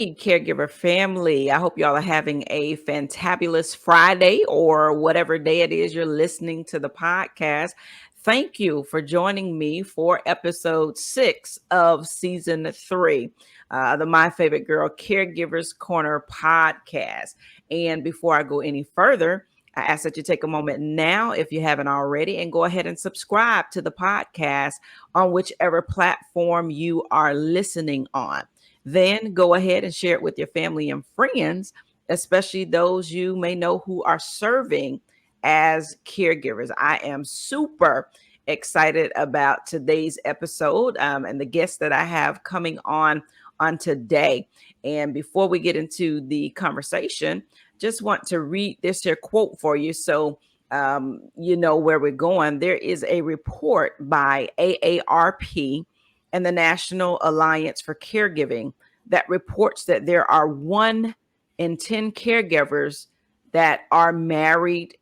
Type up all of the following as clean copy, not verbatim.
Hey, caregiver family. I hope y'all are having a fantabulous Friday or whatever day it is you're listening to the podcast. Thank you for joining me for episode 6 of season 3, the My Favorite Girl Caregivers Corner podcast. And before I go any further, I ask that you take a moment now, if you haven't already, and go ahead and subscribe to the podcast on whichever platform you are listening on. Then go ahead and share it with your family and friends, especially those you may know who are serving as caregivers. I am super excited about today's episode and the guests that I have coming on today. And before we get into the conversation, just want to read this here quote for you so you know where we're going. There is a report by AARP and the National Alliance for Caregiving that reports that there are 1 in 10 caregivers that are married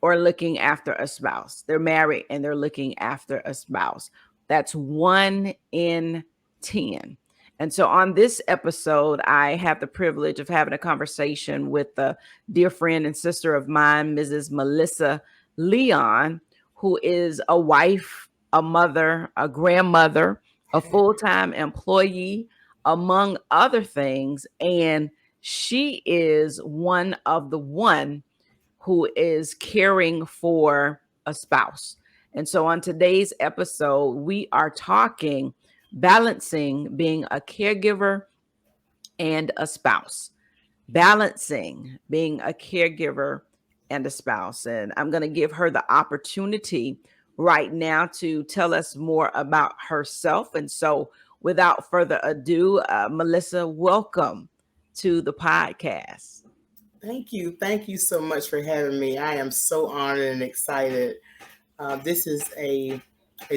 or looking after a spouse. They're married and they're looking after a spouse. That's 1 in 10. And so on this episode, I have the privilege of having a conversation with a dear friend and sister of mine, Mrs. Melissa Leon, who is a wife, a mother, a grandmother, a full-time employee, among other things. And she is one of the one who is caring for a spouse. And so on today's episode, we are talking balancing being a caregiver and a spouse. Balancing being a caregiver and a spouse. And I'm going to give her the opportunity right now to tell us more about herself. And so without further ado, Melissa, welcome to the podcast. Thank you. Thank you so much for having me. I am so honored and excited. This is a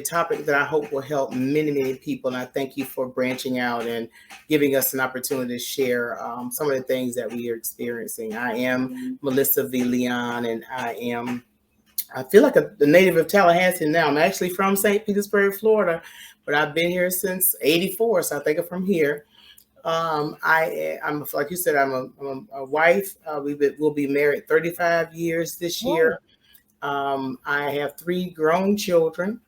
topic that I hope will help many, many people. And I thank you for branching out and giving us an opportunity to share some of the things that we are experiencing. I am Melissa V. Leon, and I feel like the native of Tallahassee now. I'm actually from St. Petersburg, Florida, but I've been here since '84, so I think I'm from here. I'm like you said, I'm a wife. We'll be married 35 years this year. I have 3 grown children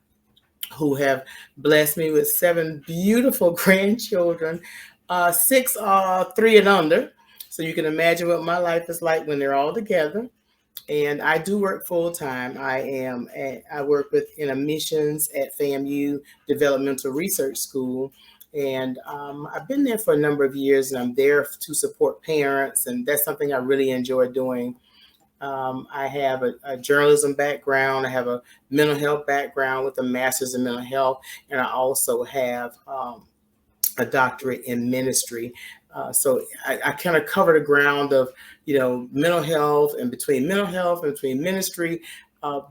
who have blessed me with 7 beautiful grandchildren. 6 are 3 and under. So you can imagine what my life is like when they're all together. And I do work full time. I work in admissions at FAMU Developmental Research School. And I've been there for a number of years, and I'm there to support parents. And that's something I really enjoy doing. I have a journalism background. I have a mental health background with a master's in mental health. And I also have a doctorate in ministry. So I kind of cover the ground of, mental health and between ministry.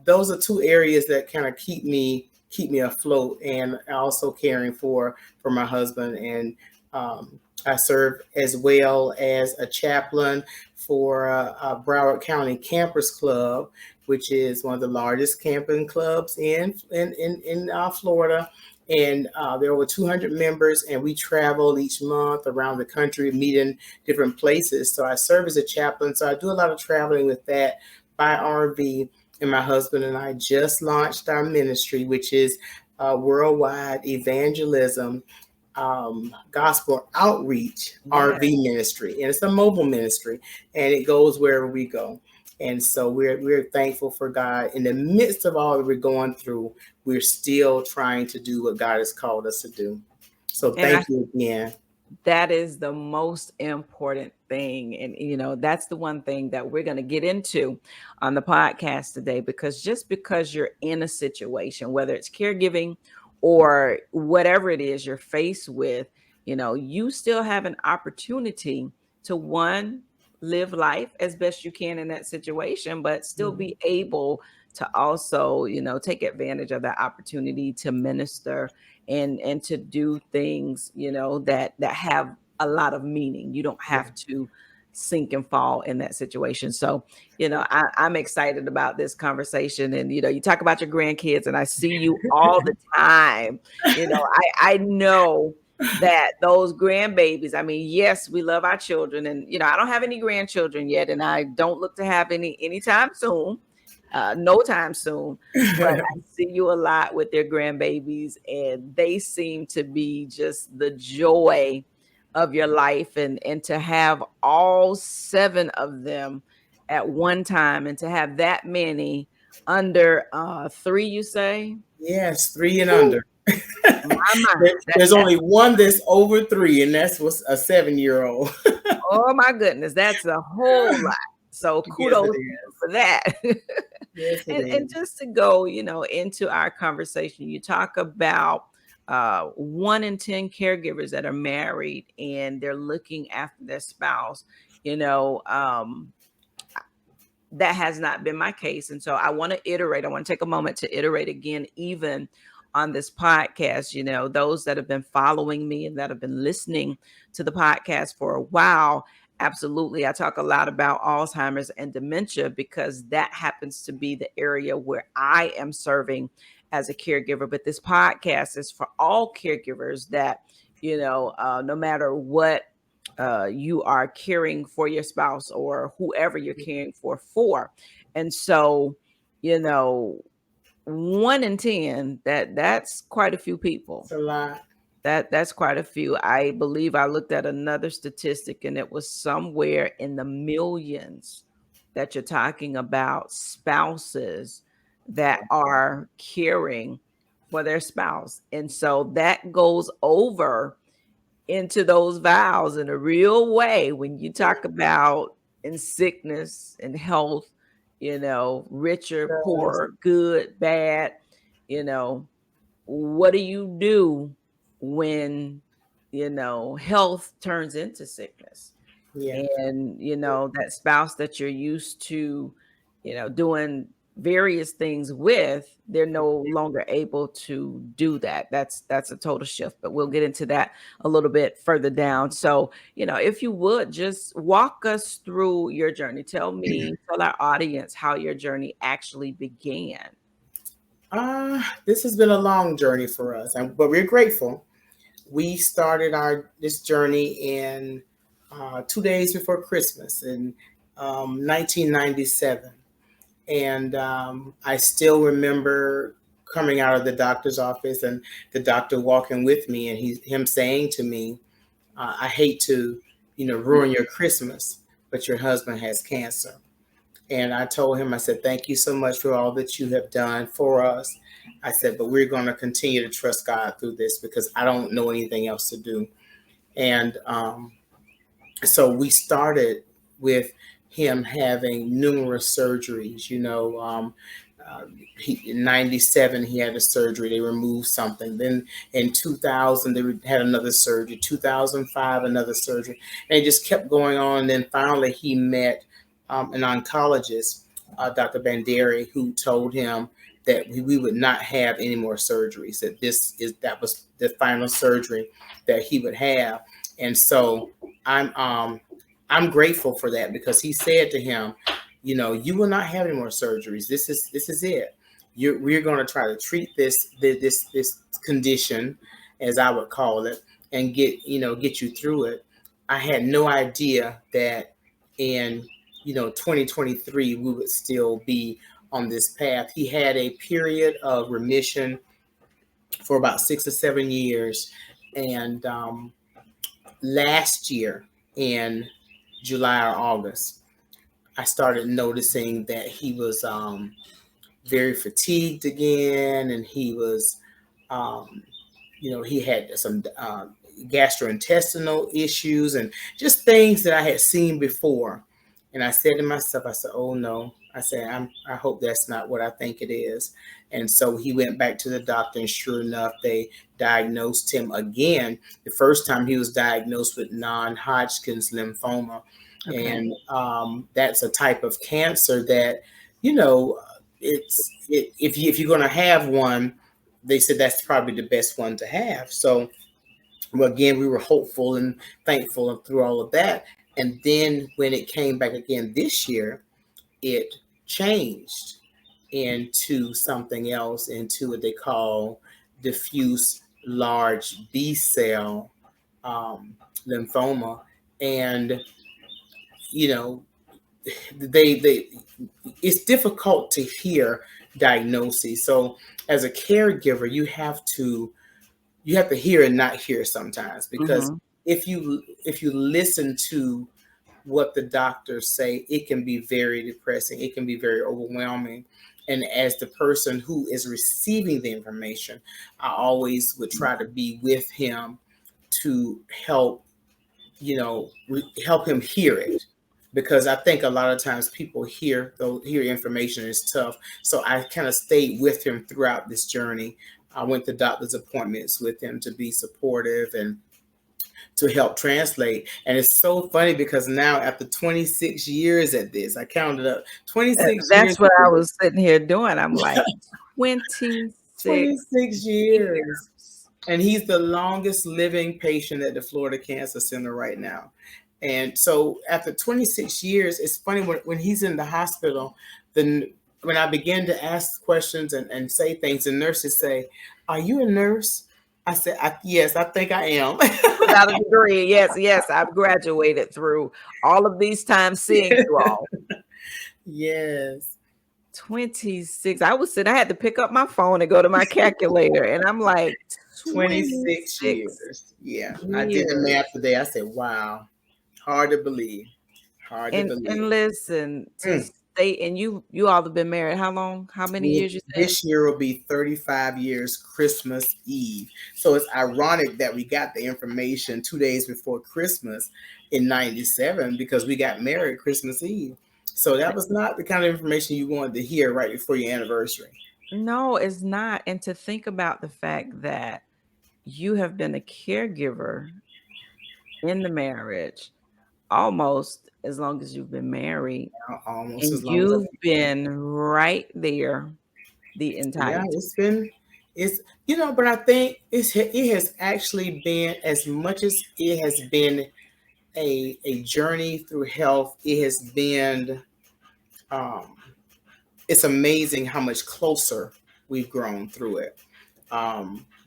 Those are 2 areas that kind of keep me afloat, and also caring for my husband. And I serve as well as a chaplain for Broward County Campers Club, which is one of the largest camping clubs in Florida. And there are over 200 members, and we travel each month around the country, meet in different places. So I serve as a chaplain. So I do a lot of traveling with that by RV. And my husband and I just launched our ministry, which is Worldwide Evangelism Gospel Outreach RV Ministry. And it's a mobile ministry, and it goes wherever we go. And so we're thankful for God. In the midst of all that we're going through, we're still trying to do what God has called us to do. So thank you again. That is the most important thing. And, that's the one thing that we're going to get into on the podcast today, because just because you're in a situation, whether it's caregiving or whatever it is you're faced with, you still have an opportunity to, one, live life as best you can in that situation, but still be able to also, take advantage of that opportunity to minister and to do things, that have a lot of meaning. You don't have to sink and fall in that situation. So, I'm excited about this conversation. And, you talk about your grandkids, and I see you all the time. I know that those grandbabies, I mean, yes, we love our children, and I don't have any grandchildren yet, and I don't look to have any anytime soon, no time soon. But I see you a lot with their grandbabies, and they seem to be just the joy of your life, and to have all seven of them at one time, and to have that many under three, you say? Yes, 3 and Woo, under. my, There's that only one that's over 3, and that's what's a 7-year-old. Oh my goodness, that's a whole lot. So Yes, it kudos to you is. for that. Yes, it And is. just to go, into our conversation, you talk about 1 in 10 caregivers that are married and they're looking after their spouse. You know, that has not been my case. And so I want to iterate. I want to take a moment to iterate again, even on this podcast. Those that have been following me and that have been listening to the podcast for a while. Absolutely. I talk a lot about Alzheimer's and dementia because that happens to be the area where I am serving as a caregiver. But this podcast is for all caregivers that, no matter what you are caring for your spouse or whoever you're caring for. And so, you know, 1 in 10, that's quite a few people. It's a lot. That's quite a few. I believe I looked at another statistic and it was somewhere in the millions that you're talking about spouses that are caring for their spouse. And so that goes over into those vows in a real way when you talk about in sickness and health, richer, Yes. poor, good, bad, you know, what do you do when, health turns into sickness? Yeah. And that spouse that you're used to doing various things with, they're no longer able to do that. That's a total shift, but we'll get into that a little bit further down. So if you would just walk us through your journey, tell our audience how your journey actually began. This has been a long journey for us, but we're grateful. We started this journey in 2 days before Christmas in 1997, and I still remember coming out of the doctor's office and the doctor walking with me, and him saying to me, "I hate to, ruin your Christmas, but your husband has cancer." And I told him, I said, "Thank you so much for all that you have done for us." I said, "But we're going to continue to trust God through this because I don't know anything else to do." And so we started with him having numerous surgeries. Uh, in 97, he had a surgery. They removed something. Then in 2000, they had another surgery. 2005, another surgery. And it just kept going on. And then finally, he met an oncologist, Dr. Banderi, who told him that we would not have any more surgeries. That was the final surgery that he would have. And so I'm grateful for that because he said to him, you will not have any more surgeries. This is it. We're going to try to treat this condition, as I would call it, and get you through it. I had no idea that in 2023 we would still be on this path. He had a period of remission for about 6 or 7 years, and last year in July or August, I started noticing that he was very fatigued again, and he was, um, he had some gastrointestinal issues and just things that I had seen before. And I said to myself, I said, "Oh no." I said, I hope that's not what I think it is." And so he went back to the doctor, and sure enough, they diagnosed him again. The first time he was diagnosed with non-Hodgkin's lymphoma. Okay. And that's a type of cancer that, you know, if you're going to have one, they said that's probably the best one to have. So, well, again, we were hopeful and thankful through all of that. And then when it came back again this year, it changed into something else, into what they call diffuse large B cell um, lymphoma, and you know they it's difficult to hear diagnoses. So as a caregiver, you have to hear and not hear sometimes, because Mm-hmm. if you listen to what the doctors say, it can be very depressing. It can be very overwhelming. And as the person who is receiving the information, I always would try to be with him to help, help him hear it. Because I think a lot of times people hear information is tough. So I kind of stayed with him throughout this journey. I went to doctor's appointments with him to be supportive and to help translate. And it's so funny because now, after 26 years at this, I counted up 26 years That's what at I this, was sitting here doing. I'm like, 26 26 years. years. And he's the longest living patient at the Florida Cancer Center right now. And so after 26 years, it's funny when he's in the hospital, then when I begin to ask questions and say things, the nurses say, "Are you a nurse?" I said, "Yes, I think I am." Without a degree. Yes, yes. I've graduated through all of these times seeing you all. Yes. 26. I had to pick up my phone and go to my calculator. And I'm like, 26 26 years. Yeah. I did the years. math today. I said, wow. Hard to believe. Hard to And believe. listen, to Mm. stay, and you all have been married how long? How many years you said? This year will be 35 years Christmas Eve. So it's ironic that we got the information 2 days before Christmas in 97, because we got married Christmas Eve. So that was not the kind of information you wanted to hear right before your anniversary. No, it's not. And to think about the fact that you have been a caregiver in the marriage almost as long as you've been married, Almost and as long as I've you've been married. been right there the Yeah, entire time. it's but I think it has actually been, as much as it has been a journey through health, it has been um it's amazing how much closer we've grown through it.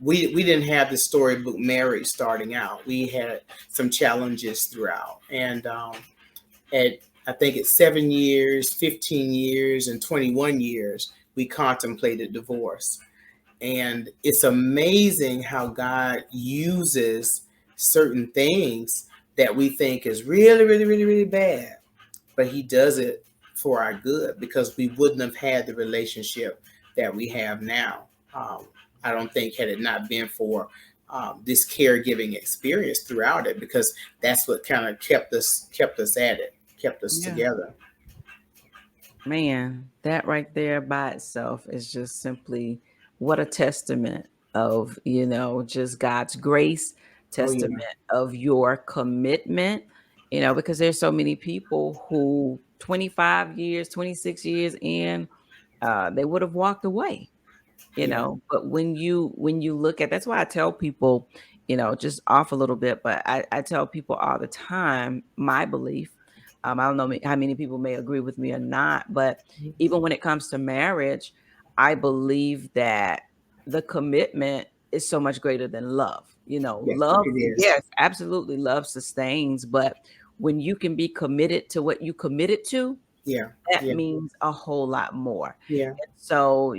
We didn't have the storybook marriage starting out. We had some challenges throughout, and at I think at 7 years, 15 years, and 21 years, we contemplated divorce. And it's amazing how God uses certain things that we think is really, really, really, really bad, but He does it for our good, because we wouldn't have had the relationship that we have now. I don't think, had it not been for this caregiving experience throughout it, because that's what kind of kept us at it, kept us Yeah. together. Man, that right there by itself is just simply what a testament of, just God's grace, Oh yeah, testament of your commitment, because there's so many people who 25 years, 26 years in, they would have walked away. yeah, But when you look at, that's why I tell people, just off a little bit, but I tell people all the time my belief. I don't know how many people may agree with me or not, but even when it comes to marriage, I believe that the commitment is so much greater than love. yes, Love, it is. yes, absolutely, love sustains, but when you can be committed to what you committed to, Yeah, that yeah, means a whole lot more. yeah. And so,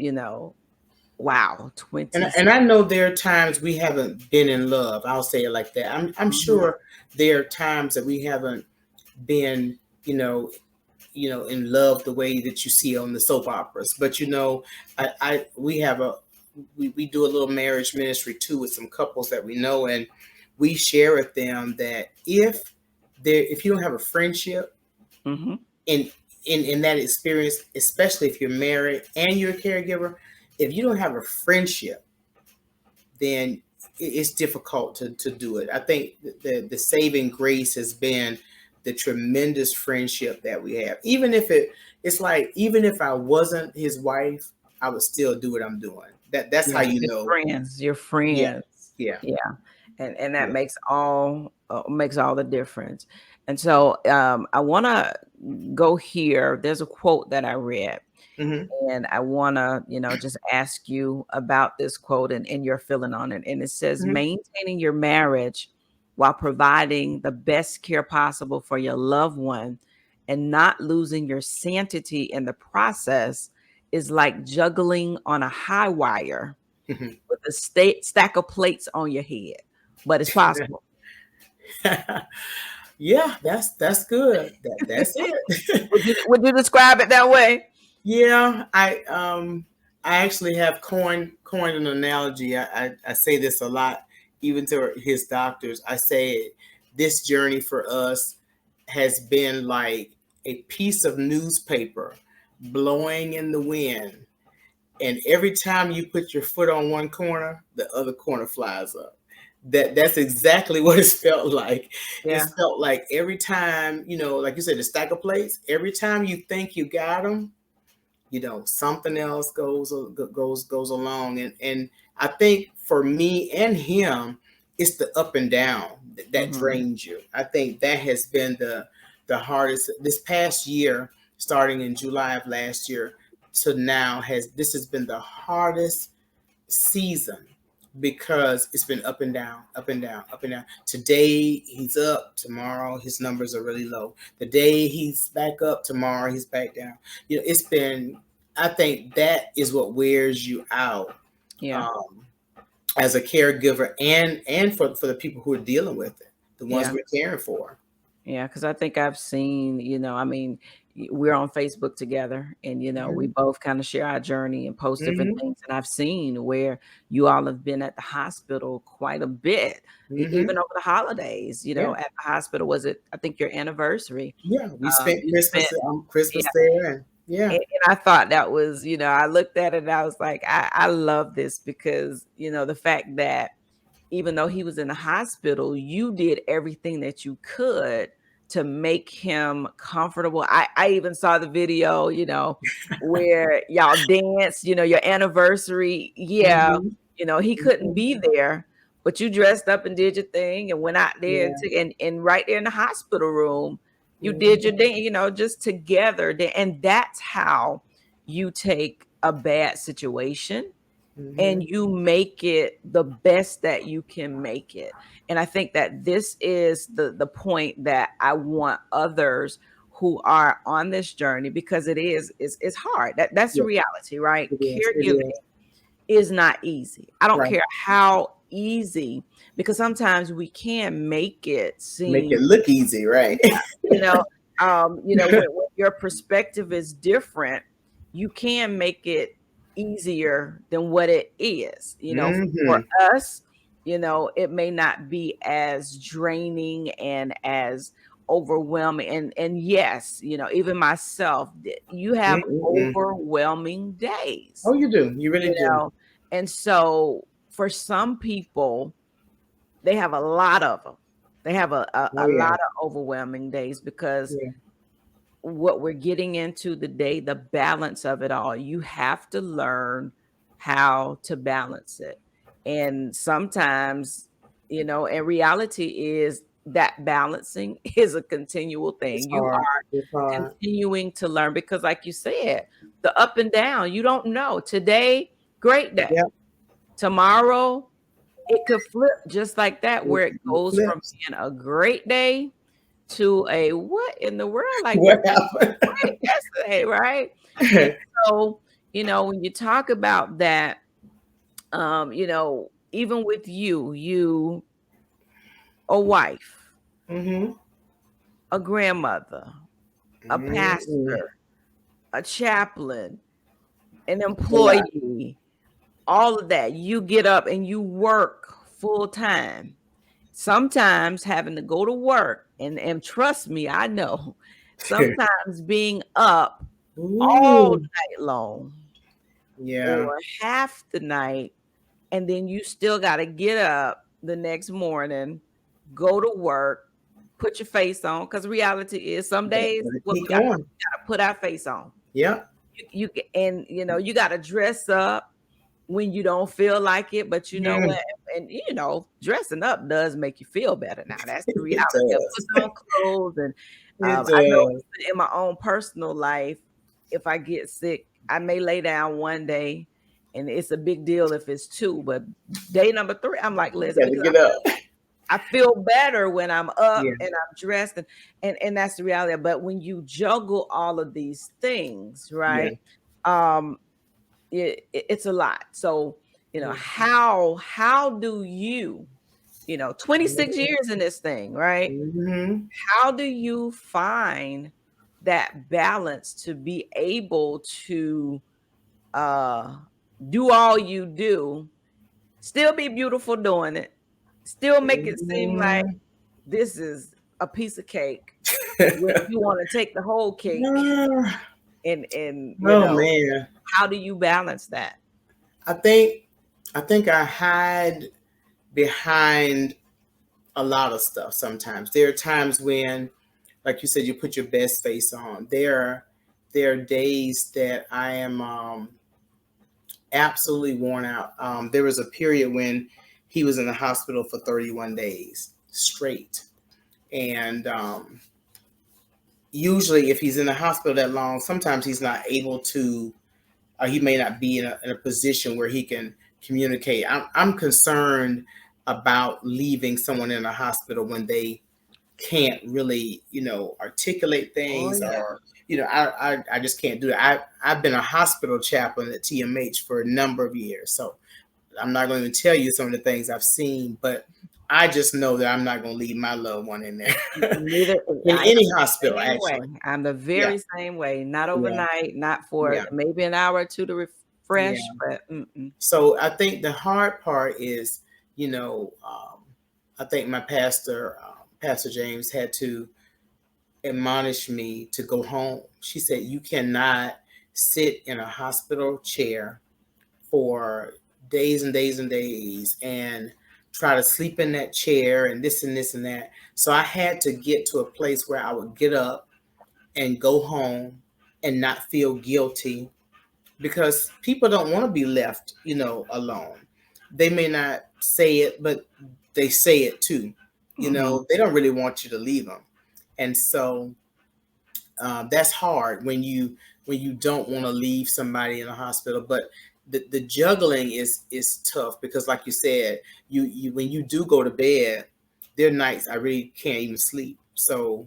wow, And 26. I know there are times we haven't been in love. I'll say it like that. I'm Mhm. sure there are times that we haven't been, in love the way that you see on the soap operas. But I we have we do a little marriage ministry too with some couples that we know, and we share with them that if you don't have a friendship Mhm. in in that experience, especially if you're married and you're a caregiver, if you don't have a friendship, then it's difficult to do it. I think the saving grace has been the tremendous friendship that we have. Even if it's like, even if I wasn't his wife, I would still do what I'm doing. That's how Yeah, you your know. friends, your Yeah, friends. yeah, Yeah, and that yeah, makes all the difference. And so I want to go here. There's a quote that I read, Mm-hmm. and I want to, just ask you about this quote and your feeling on it. And it says, Mm-hmm. maintaining your marriage while providing the best care possible for your loved one and not losing your sanity in the process is like juggling on a high wire with a stack of plates on your head, but it's possible. Yeah, that's good. That's it. Would you describe it that way? Yeah, I actually have coined an analogy. I say this a lot, even to his doctors. I say this journey for us has been like a piece of newspaper blowing in the wind, and every time you put your foot on one corner, the other corner flies up. That's exactly what it's felt like. Yeah. It's felt like every time, like you said, the stack of plates. Every time you think you got them, something else goes along, and I think for me and him, it's the up and down that Hmm. drains you. I think that has been the hardest this past year, starting in July of last year to now. Has been the hardest season because it's been up and down, up and down, up and down. Today he's up, tomorrow his numbers are really low. The day he's back up, tomorrow he's back down. It's been. I think that is what wears you out, Yeah. um, as a caregiver, and for the people who are dealing with it, the ones Yeah. we're caring for. Yeah, because I think I've seen, I mean, we're on Facebook together, and we Hmm. both kind of share our journey and post different Hmm. things. And I've seen where you all have been at the hospital quite a bit, Hmm. even over the holidays. Yeah, At the hospital, was it? I think your anniversary. yeah. We spent You Christmas spent, yeah. Christmas there, and yeah, And I thought that was, I looked at it and I was like, I love this because the fact that even though he was in the hospital, you did everything that you could to make him comfortable. I even saw the video, where y'all danced, your anniversary. Yeah, hmm, he couldn't hmm, be there, but you dressed up and did your thing and went out there and yeah, took and right there in the hospital room, you did your hmm, dance, just together. And that's how you take a bad situation hmm, and you make it the best that you can make it. And I think that this is the point that I want others who are on this journey, because it's hard. That's the yeah. reality, right? It is. It Caregiving is. is not easy. I don't Right. care how easy, because sometimes we can make it Make it seem, look easy, right? you know, when your perspective is different, you can make it easier than what it is. For Hmm. us, it may not be as draining and as overwhelming. And yes, even myself, you have Mm-mm-mm. overwhelming days, Oh, you do. You really you do. know. And so for some people, they have a lot of them. They have Oh, a yeah. lot of overwhelming days, because Yeah. what we're getting into today, the balance of it all, you have to learn how to balance it. And sometimes, and reality is that balancing is a continual It's thing. You hard. are It's hard. continuing to learn, because, like you said, the up and down, you don't know. Today, great day. Yep. Tomorrow, it could flip just like that, where it It goes from flips. being a great day to a what in the world? Like, What what was happened? great yesterday, right? And so, when you talk about that, even with you, a wife, Mm-hmm. a grandmother, a Mm-hmm. pastor, a chaplain, an It's a lot. employee, all of that, you get up and you work full time. Sometimes having to go to work, and trust me, I know, sometimes being up all Ooh. night long Yeah. or half the night, and then you still got to get up the next morning, go to work, put your face on, because reality is some days Gotta what keep we got to going. put our face on. Yep. And you got to dress up when you don't feel like it, but you know Mm. what? and dressing up does make you feel better. Now that's the It reality of does. putting on clothes, and It I know does. even in my own personal life, if I get sick, I may lay down one day, and it's a big deal if it's two, but day number three, I'm like, You listen, got to because get up. I feel better when I'm up Yeah. and I'm dressed, and that's the reality. But when you juggle all of these things, Yeah. right? Um, it's a lot. So, Yeah. how do you, 26 years in this thing, right? Mm-hmm. How do you find that balance to be able to uh do all you do, still be beautiful doing it, still make it seem like Mm-hmm. this is a piece of cake when you want to take the whole cake, and Oh man. how do you balance that? I think I hide behind a lot of stuff sometimes. There are times when, like you said, you put your best face on. There are days that I am absolutely worn out. There was a period when he was in the hospital for 31 days straight. And usually, if he's in the hospital that long, sometimes he's not able to, he may not be in a position where he can communicate. I'm concerned about leaving someone in a hospital when they can't really, articulate Oh things, yeah. or, I just can't do that. I've been a hospital chaplain at TMH for a number of years. So I'm not going to tell you some of the things I've seen, but I just know that I'm not going to leave my loved one in there. Neither In I am any the hospital, same way. actually. I'm the Yeah. very same way. Not Yeah. overnight, not for Yeah. maybe an hour or two to refresh, Yeah. but mm-mm. So I think the hard part is, I think my pastor, Pastor James, had to admonish me to go home. She said, "You cannot sit in a hospital chair for days and days and days and try to sleep in that chair and this and this and that." So I had to get to a place where I would get up and go home and not feel guilty, because people don't want to be left, alone. They may not say it, but they say it too. Mhm. They don't really want you to leave them. And so that's hard when you don't want to leave somebody in a hospital. But the juggling is tough, because like you said, you when you do go to bed, there are nights I really can't even sleep. So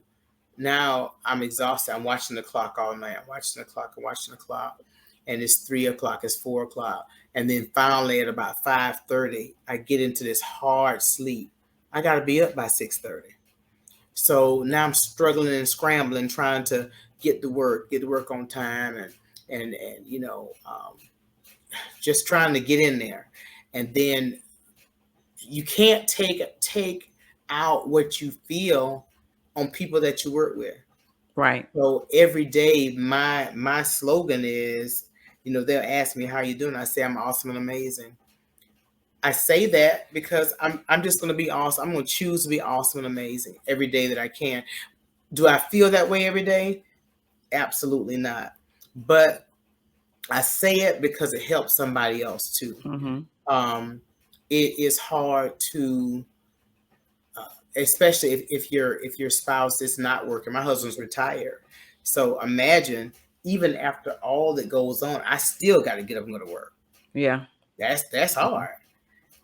now I'm exhausted. I'm watching the clock all night. I'm watching the clock. I'm watching the clock, and it's 3 o'clock. It's 4 o'clock, and then finally at about 5:30, I get into this hard sleep. I got to be up by 6:30. So now I'm struggling and scrambling, trying to get to work on time, and just trying to get in there. And then you can't take out what you feel on people that you work with. Right. So every day, my slogan is, they'll ask me, "How you doing?" I say, "I'm awesome and amazing." I say that because I'm just going to be awesome. I'm going to choose to be awesome and amazing every day that I can. Do I feel that way every day? Absolutely not. But I say it because it helps somebody else too. Mhm. Um, it is hard to, especially if your spouse is not working. My husband's retired, so imagine, even after all that goes on, I still got to get up and go to work. Yeah. That's Mhm. hard.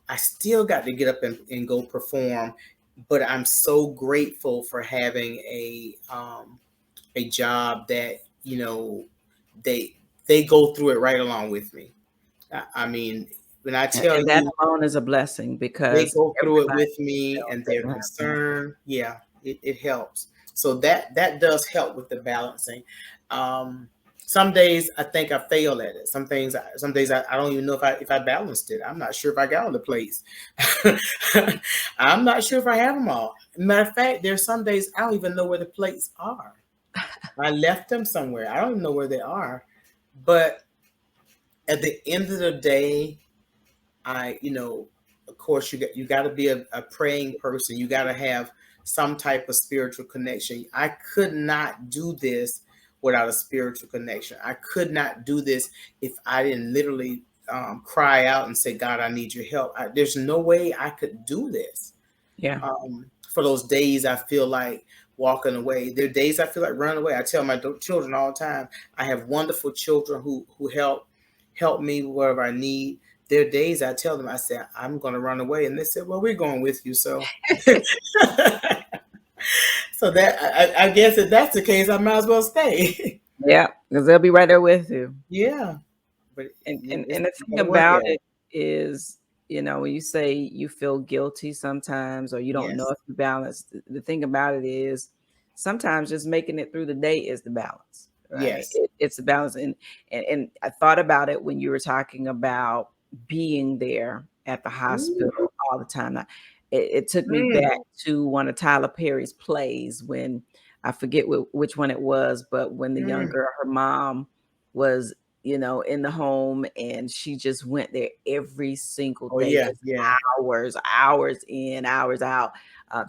I still got to get up and go perform. But I'm so grateful for having a job that, they they go through it right along with me. I mean, when I tell And that you, alone is a blessing they because go through it everybody with me else and they're doesn't have that. concerned. Yeah, it helps. So that does help with the balancing. Um, some days I think I fail at it. Some days I don't even know if I balanced it. I'm not sure if I got all the plates. I'm not sure if I have them all. Matter of fact, there's some days I don't even know where the plates are. I left them somewhere. I don't even know where they are. But at the end of the day, of course, you got to be a praying person. You got to have some type of spiritual connection. I could not do this without a spiritual connection. I could not do this if I didn't literally cry out and say, God, I need your help. There's no way I could do this. Yeah. For those days I feel like walking away. There are days I feel like running away. I tell my children all the time, I have wonderful children who help me wherever I need. There are days I tell them, I say, I'm going to run away. And they said, well, we're going with you. So, so that I guess if that's the case, I might as well stay. Yeah, because they'll be right there with you. Yeah. But And the thing gotta work about at it. it is, when you say you feel guilty sometimes, or you don't know Yes. if you balance, the thing about it is sometimes just making it through the day is the balance, right? Yes. It's the balance. And I thought about it when you were talking about being there at the Ooh. hospital all the time. It took me Mm. back to one of Tyler Perry's plays when I forget which one it was, but when the young Mm. girl, her mom was in the home, and she just went there every single Oh day, yeah. just Yeah. hours in, hours out,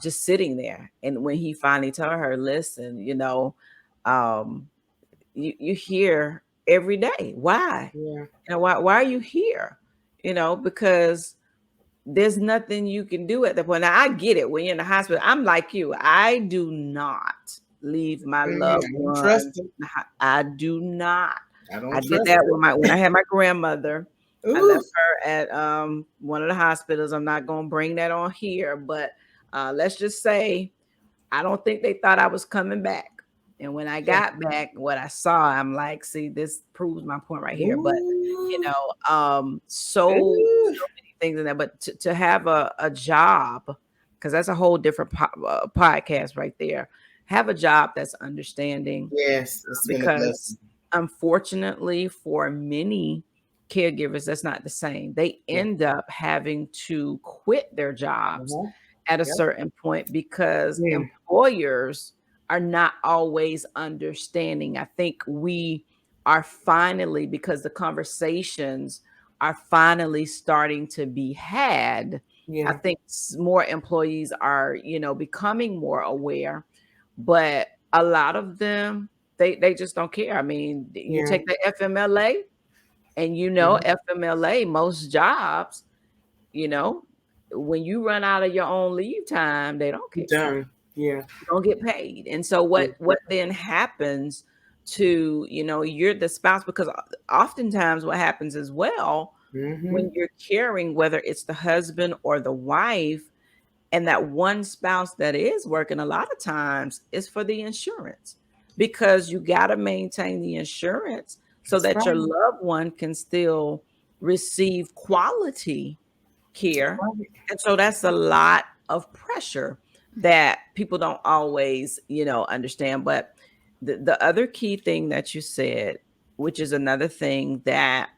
just sitting there. And when he finally told her, listen, um, you here every day. Why? Yeah. Why are you here? Because there's nothing you can do at that point. Now I get it. When you're in the hospital, I'm like you. I do not leave my loved I don't trust ones. it. I do not. I I don't did trust that it. when I had my grandmother. I Ooh. left her at one of the hospitals. I'm not gonna bring that on here, but let's just say I don't think they thought I was coming back. And when I Yeah. got back, what I saw, I'm like, see, this proves my point right here. But Ooh. so Ooh. many things in there. But to have a job, because that's a whole different podcast right there. Have a job that's understanding, Yes, it's been a because blessing. unfortunately for many caregivers, that's not the same. They Yeah. end up having to quit their jobs Uh-huh. at a Yep. certain point because Mm. employers are not always understanding. I think we are finally, because the conversations are finally starting to be had. I Yeah. think more employees are, becoming more aware, but a lot of them, they just don't care. I mean, you Yeah. take the FMLA, and Mhm. FMLA, most jobs, you know, when you run out of your own leave time, they don't care. Done. Yeah. You don't get paid. And so Yeah. what then happens to, you're the spouse, because oftentimes what happens as well, Mm-hmm. when you're caring, whether it's the husband or the wife, and that one spouse that is working, a lot of times is for the insurance, because you got to maintain the insurance so That's that your right. loved one can still receive quality That's care. right. And so that's a lot of pressure that people don't always, understand. But the other key thing that you said, which is another thing that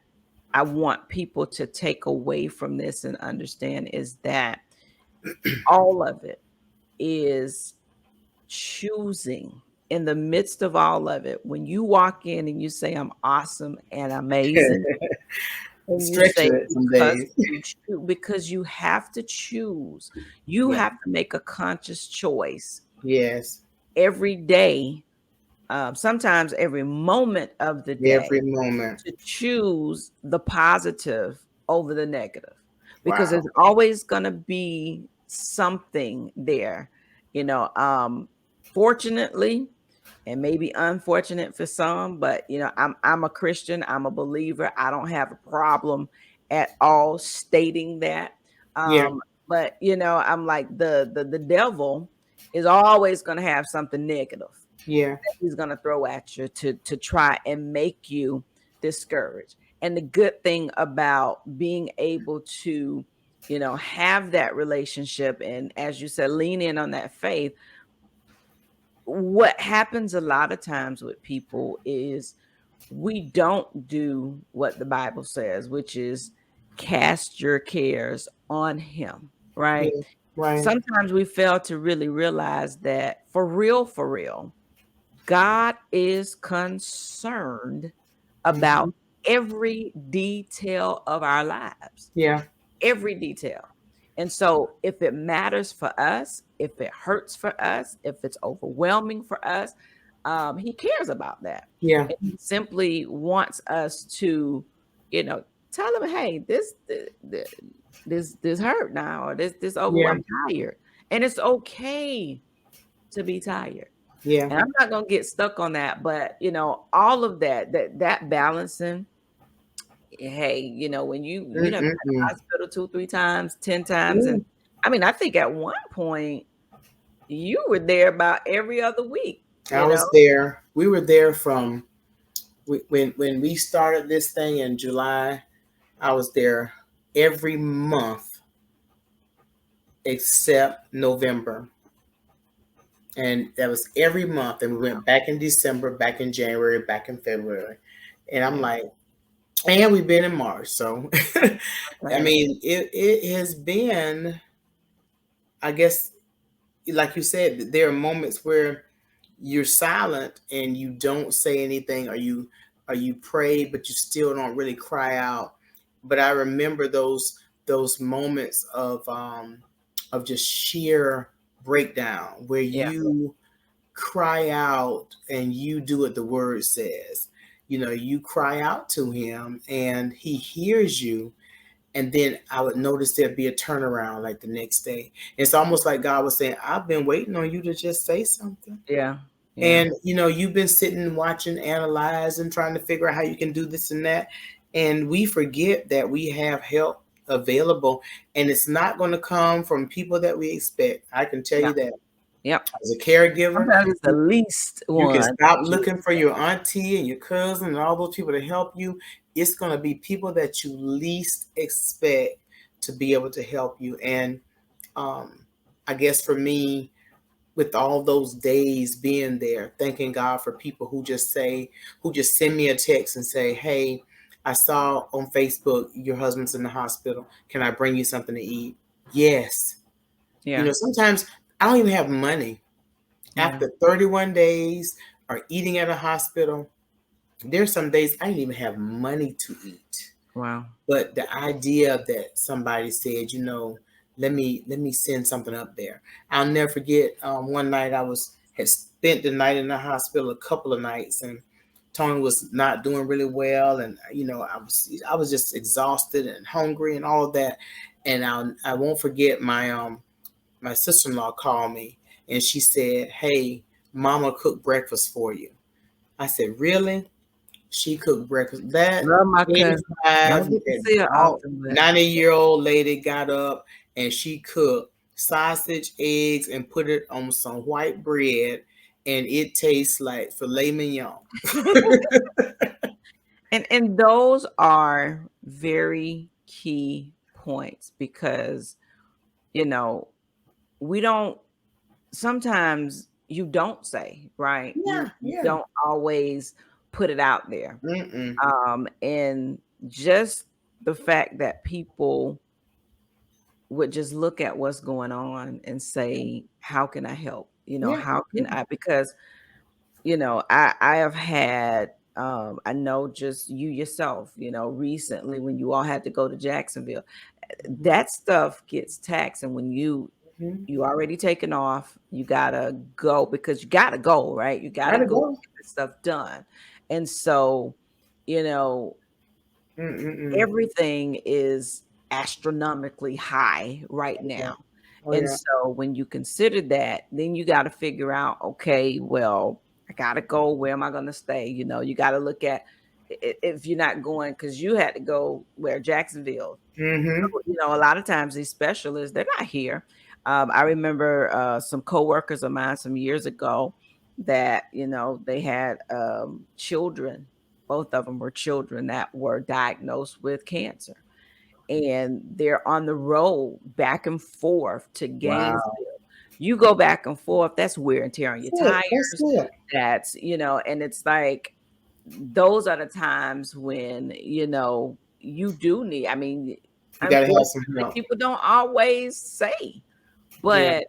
I want people to take away from this and understand, is that all of it is choosing. In the midst of all of it, when you walk in and you say, I'm awesome and amazing, and you say, Stretching it some because days. because you have to choose. You Yeah. have to make a conscious choice Yes. every day, sometimes every moment of the Every day, moment. to choose the positive over the negative, because Wow. there's always going to be something there, you know. Fortunately, and maybe unfortunate for some, but I'm a Christian, I'm a believer. I don't have a problem at all stating that. Yeah. But I'm like, the devil is always going to have something negative Yeah. that he's going to throw at you to try and make you discouraged. And the good thing about being able to have that relationship, and as you said, lean in on that faith. What happens a lot of times with people is we don't do what the Bible says, which is cast your cares on him, right? Yeah. Right. Sometimes we fail to really realize that for real, God is concerned Mm-hmm. about every detail of our lives, Yeah. every detail. And so if it matters for us, if it hurts for us, if it's overwhelming for us, he cares about that. Yeah. And he simply wants us to, you know, tell them, hey, this hurt now, or this over. Yeah. I'm tired, and it's okay to be tired. Yeah. And I'm not gonna get stuck on that, but all of that balancing. Hey, when you done been in the Mm-mm-mm. hospital 2, 3 times, 10 times, Yeah. and I mean, I think at one point you were there about every other week. I was there. We were there from when we started this thing in July. I was there every month except November. And that was every month. And we went back in December, back in January, back in February. And I'm Yeah. like, and we've been in March. So, I Okay. mean, it has been, I guess, like you said, there are moments where you're silent and you don't say anything, or you pray, but you still don't really cry out. But I remember those moments of just sheer breakdown where Yeah. you cry out and you do what the word says. You cry out to him and he hears you. And then I would notice there'd be a turnaround like the next day. It's almost like God was saying, I've been waiting on you to just say something. Yeah. Yeah. And you've been sitting, watching, analyzing, trying to figure out how you can do this and that. And we forget that we have help available, and it's not going to come from people that we expect. I can tell Yeah. you that Yep. as a caregiver, Sometimes it's the least you can one stop that you looking for expect. your auntie and your cousin and all those people to help you. It's going to be people that you least expect to be able to help you. And I guess for me, with all those days being there, thanking God for people who just send me a text and say, hey, I saw on Facebook your husband's in the hospital. Can I bring you something to eat? Yes. Yeah. Sometimes I don't even have money. Yeah. After 31 days or eating at a hospital, there's some days I didn't even have money to eat. Wow. But the idea that somebody said, let me send something up there. I'll never forget. One night had spent the night in the hospital, a couple of nights, and Tony was not doing really well, and I was just exhausted and hungry and all of that. And I won't forget my sister-in-law called me and she said, "Hey, Mama cooked breakfast for you." I said, "Really?" She cooked breakfast. That Love my cousin. 85, Don't get to see her often, but 90-year-old lady got up and she cooked sausage, eggs, and put it on some white bread, and it tastes like filet mignon. and those are very key points because you know we don't sometimes you don't say, right? You Yeah, you yeah. don't always put it out there. Mm-mm. And just the fact that people would just look at what's going on and say, how can I help? Yeah, How can yeah. I? Because I have had I know just you yourself, recently when you all had to go to Jacksonville, Mhm, that stuff gets taxed. And when mhm. you already taken off, you gotta go because you gotta go, right? You gotta Gotta go go. get this stuff done. And so, you know, Mm-mm-mm. everything is astronomically high right Yeah. now. Oh And yeah. so when you consider that, then you got to figure out, okay, well, I got to go. Where am I going to stay? You got to look at if you're not going because you had to go where Jacksonville. Mm-hmm. So, a lot of times these specialists, they're not here. I remember some coworkers of mine some years ago that, they had children. Both of them were children that were diagnosed with cancer. And they're on the road back and forth to Wow. Gainesville. You go back and forth, that's wear and tear on your That's it. That's tires. it. And it's like those are the times when, you do need, I mean, You gotta have some unfortunately, help. people don't always say, Yeah.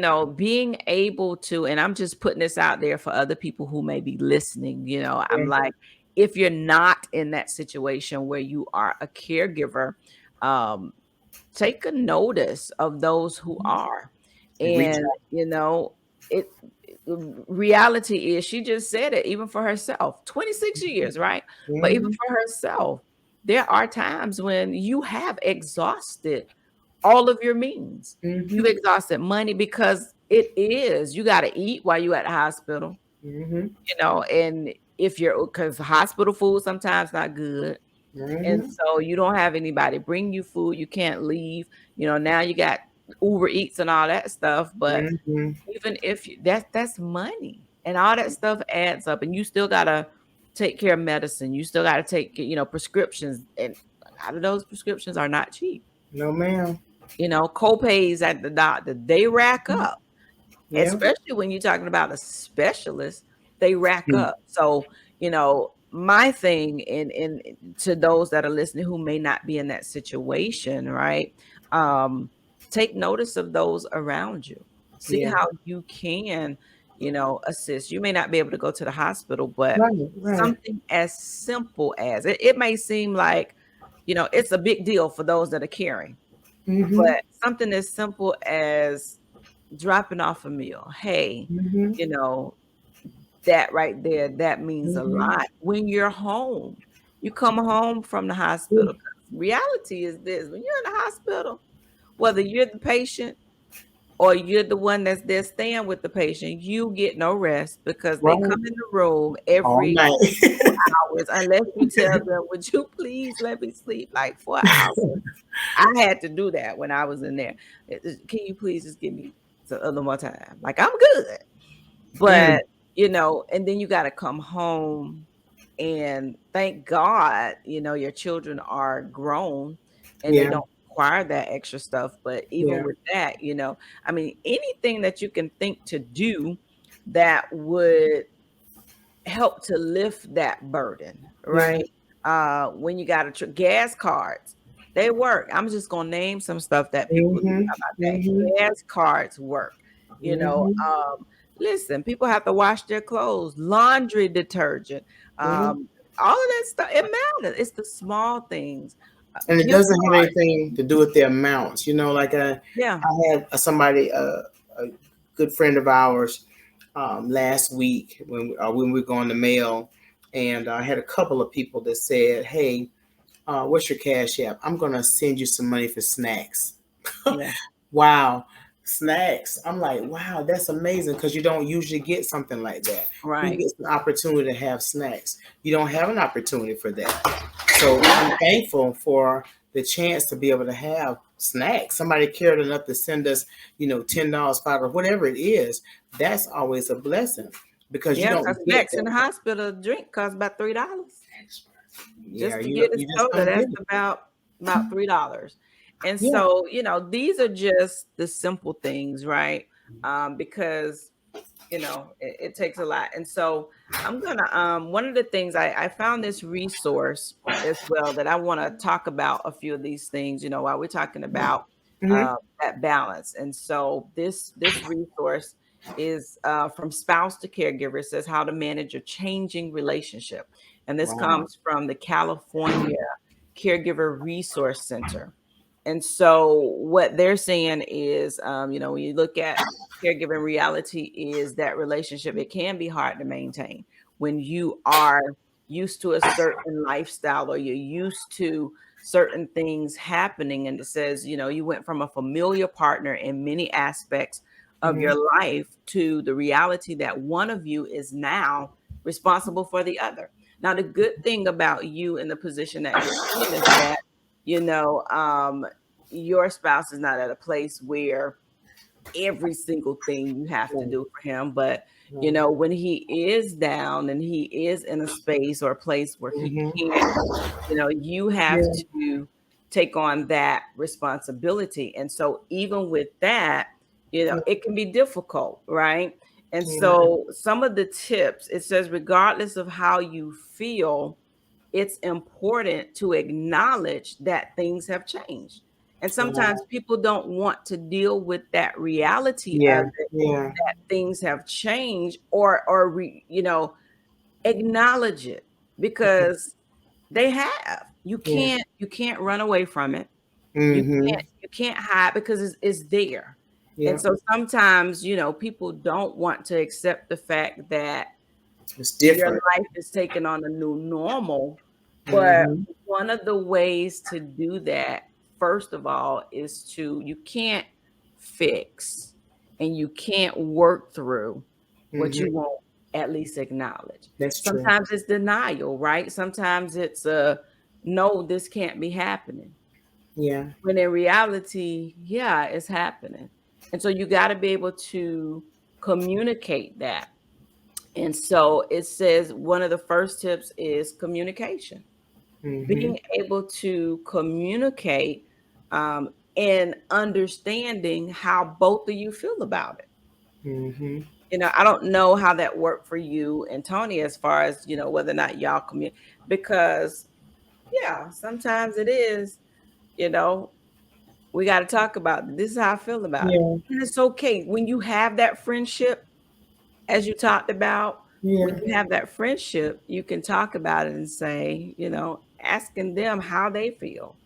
but being able to, and I'm just putting this out there for other people who may be listening, I'm Yeah. like, if you're not in that situation where you are a caregiver, um, take a notice of those who are. Reach And, out. it reality is she just said it even for herself, 26 years, right? But even Mm-hmm. for herself. there are times when you have exhausted all of your means. You've Mm-hmm. exhausted money because you got to eat while you at the hospital, Mm-hmm. and if you're, because hospital food sometimes not good. And Mm-hmm. so you don't have anybody bring you food. You can't leave. Now you got Uber Eats and all that stuff. But Mm-hmm. even if that's money, and all that stuff adds up, and you still gotta take care of medicine. You still gotta take, prescriptions, and a lot of those prescriptions are not cheap. No, ma'am. Co-pays at the doctor, they rack up, Yeah. especially when you're talking about a specialist, they rack up. So, my thing in to those that are listening who may not be in that situation, right? Um, take notice of those around you. See Yeah. how you can, assist. You may not be able to go to the hospital, but Right. Right. something as simple as it may seem like, it's a big deal for those that are caring, Mm-hmm. but something as simple as dropping off a meal. Hey, Mm-hmm. you know, that right there, that means a Mm-hmm. lot. When you're home, you come home from the hospital. 'Cause reality is this: when you're in the hospital, whether you're the patient or you're the one that's there staying with the patient, you get no rest because they Right. come in the room All every night. 2 hours, unless you tell them, "Would you please let me sleep like 4 hours?" I had to do that when I was in there. Can you please just give me a little more time? Like, I'm good. Mm. But, and then you gotta come home, and thank God, your children are grown and they Yeah. don't require that extra stuff. But even Yeah. with that, I mean, anything that you can think to do that would help to lift that burden, Yeah. right? When you got gas cards, they work. I'm just gonna name some stuff that people do. Mm-hmm. How about that? Mm-hmm. Gas cards work. You know, Mm-hmm. um, listen, people have to wash their clothes, laundry detergent, Mm-hmm. all of that stuff. It matters. It's the small things. And it Gift doesn't have card, anything to do with the amounts. Like yeah, I had somebody, a good friend of ours, last week when we were going to mail, and I had a couple of people that said, "Hey, what's your cash app? I'm gonna send you some money for snacks." yeah, Wow, snacks. I'm like, wow, that's amazing because you don't usually get something like that. Who right. gets an opportunity to have snacks? You don't have an opportunity for that. So Yeah, I'm thankful for the chance to be able to have snacks. Somebody cared enough to send us, $10, $5, whatever it is. That's always a blessing because you yeah. Because don't get snacks in that. the hospital, a drink costs about $3. Yeah, Just to get it you just soda, don't get that's it. about $3. And Yeah. so, these are just the simple things, right? Because it takes a lot. And so I'm gonna one of the things I found this resource as well that I want to talk about a few of these things, while we're talking about Hmm. that balance. And so this resource is from Spouse to Caregiver. It says how to manage a changing relationship. And this Wow. comes from the California Caregiver Resource Center. And so what they're saying is, when you look at caregiving, reality is that relationship, it can be hard to maintain when you are used to a certain lifestyle or you're used to certain things happening. And it says, you went from a familiar partner in many aspects of Hmm. your life to the reality that one of you is now responsible for the other. Now, the good thing about you in the position that you're in is that, you know, um, your spouse is not at a place where every single thing you have to do for him. But, when he is down and he is in a space or a place where he Hmm. can't, you have Yeah. to take on that responsibility. And so, even with that, it can be difficult, right? And Yeah. so, some of the tips, it says, regardless of how you feel, it's important to acknowledge that things have changed. And sometimes Wow. people don't want to deal with that reality of Yeah. it, Yeah. that things have changed, or acknowledge it, because they have. You Yeah. can't run away from it. You Hmm. can't hide because it's there. And Yeah. so sometimes, people don't want to accept the fact that It's your different. life is taking on a new normal, But Mm-hmm. one of the ways to do that, first of all, is you can't fix and you can't work through what you Mm-hmm. won't at least acknowledge. That's true. Sometimes it's denial, right? Sometimes it's no, this can't be happening. Yeah. When in reality, yeah, it's happening. And so you got to be able to communicate that. And so it says one of the first tips is communication, Mm-hmm. being able to communicate and understanding how both of you feel about it. Mm-hmm. I don't know how that worked for you and Tony as far as, whether or not y'all communicate, because yeah, sometimes it is, you know, we got to talk about it. This is how I feel about it. Yeah. And it's okay when you have that friendship, as you talked about, when Yeah. you have that friendship, you can talk about it and say, asking them how they feel.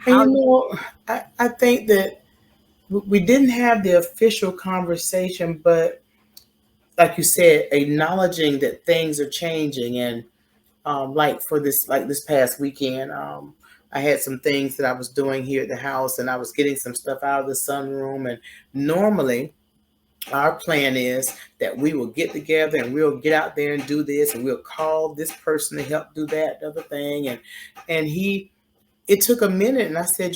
And How I think that we didn't have the official conversation, but like you said, acknowledging that things are changing. And like for this, like this past weekend, I had some things that I was doing here at the house, and I was getting some stuff out of the sunroom. And normally, our plan is that we will get together and we'll get out there and do this, and we'll call this person to help do that, the other thing. And it took a minute, and I said,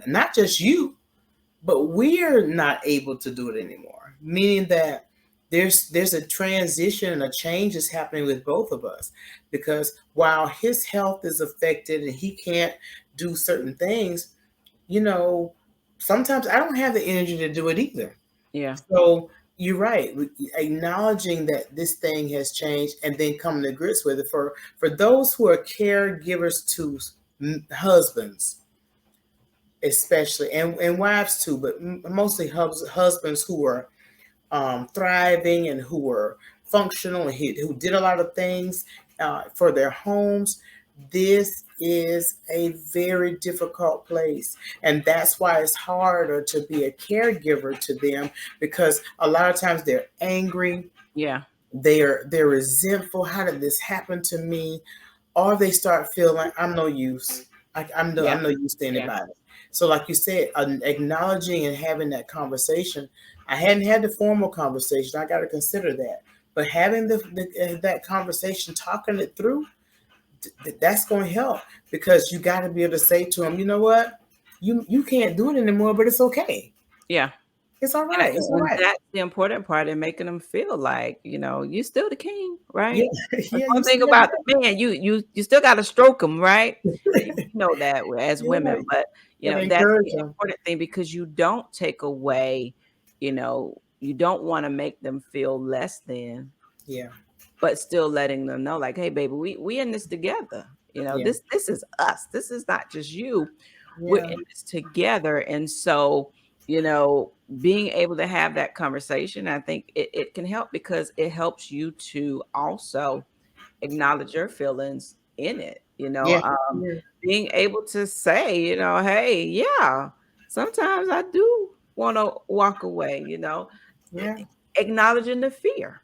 not just you, but we're not able to do it anymore. Meaning that there's a transition and a change is happening with both of us, because while his health is affected and he can't do certain things, you know, sometimes I don't have the energy to do it either. yeah, So you're right. Acknowledging that this thing has changed and then coming to grips with it. For those who are caregivers to husbands, especially, and wives too, but mostly husbands who are thriving and who were functional and who did a lot of things for their homes. This is a very difficult place, and that's why it's harder to be a caregiver to them, because a lot of times they're angry, yeah, they're resentful. How did this happen to me? Or they start feeling like I'm no use. yeah, I'm no use to yeah, anybody. So, like you said, acknowledging and having that conversation. I hadn't had the formal conversation. I got to consider that. But having that conversation, talking it through, that's going to help, because you got to be able to say to them, you know what, you can't do it anymore, but it's okay. yeah. It's all right. It's all And right. that's the important part in making them feel like, you're still the king, Yeah, right? That's yeah. You one thing still about the man, you still got to stroke them, right? You got know that as yeah. women, but Got to that's encourage the them. important thing, because you don't take away, you don't want to make them feel less than, Yeah, but still letting them know, like, hey, baby, we in this together. yeah, This is us. This is not just you. We're yeah, in this together. And so, you know, being able to have that conversation, I think it can help, because it helps you to also acknowledge your feelings in it. yeah, yeah, Being able to say, hey, yeah, sometimes I do want to walk away, yeah. acknowledging the fear,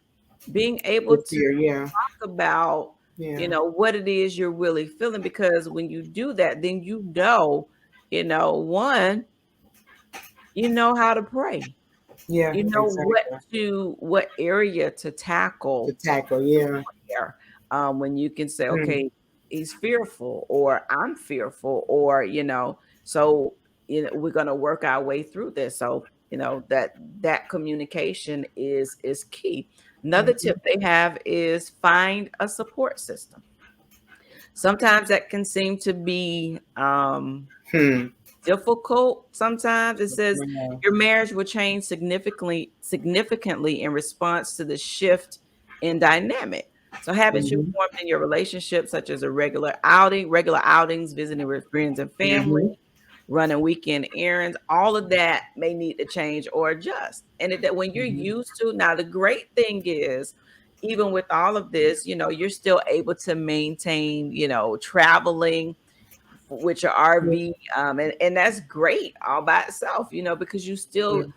being able The to fear, yeah, talk about, yeah, what it is you're really feeling, because when you do that, then one, you know how to pray. yeah, You know exactly. what area to To tackle tackle, yeah. there. When you can say, Mm, okay, he's fearful, or I'm fearful, or so we're gonna work our way through this. So that communication is key. Another mhm, tip they have is find a support system. Sometimes that can seem to be hmm, difficult. Sometimes it says yeah, your marriage will change significantly in response to the shift in dynamic. So habits you mhm, formed in your relationship, such as regular outings, visiting with friends and family, mhm, running weekend errands, all of that may need to change or adjust. And that when you're mhm, used to, now the great thing is, even with all of this, you're still able to maintain, traveling with your yeah, RV, and that's great all by itself, because you yeah, still,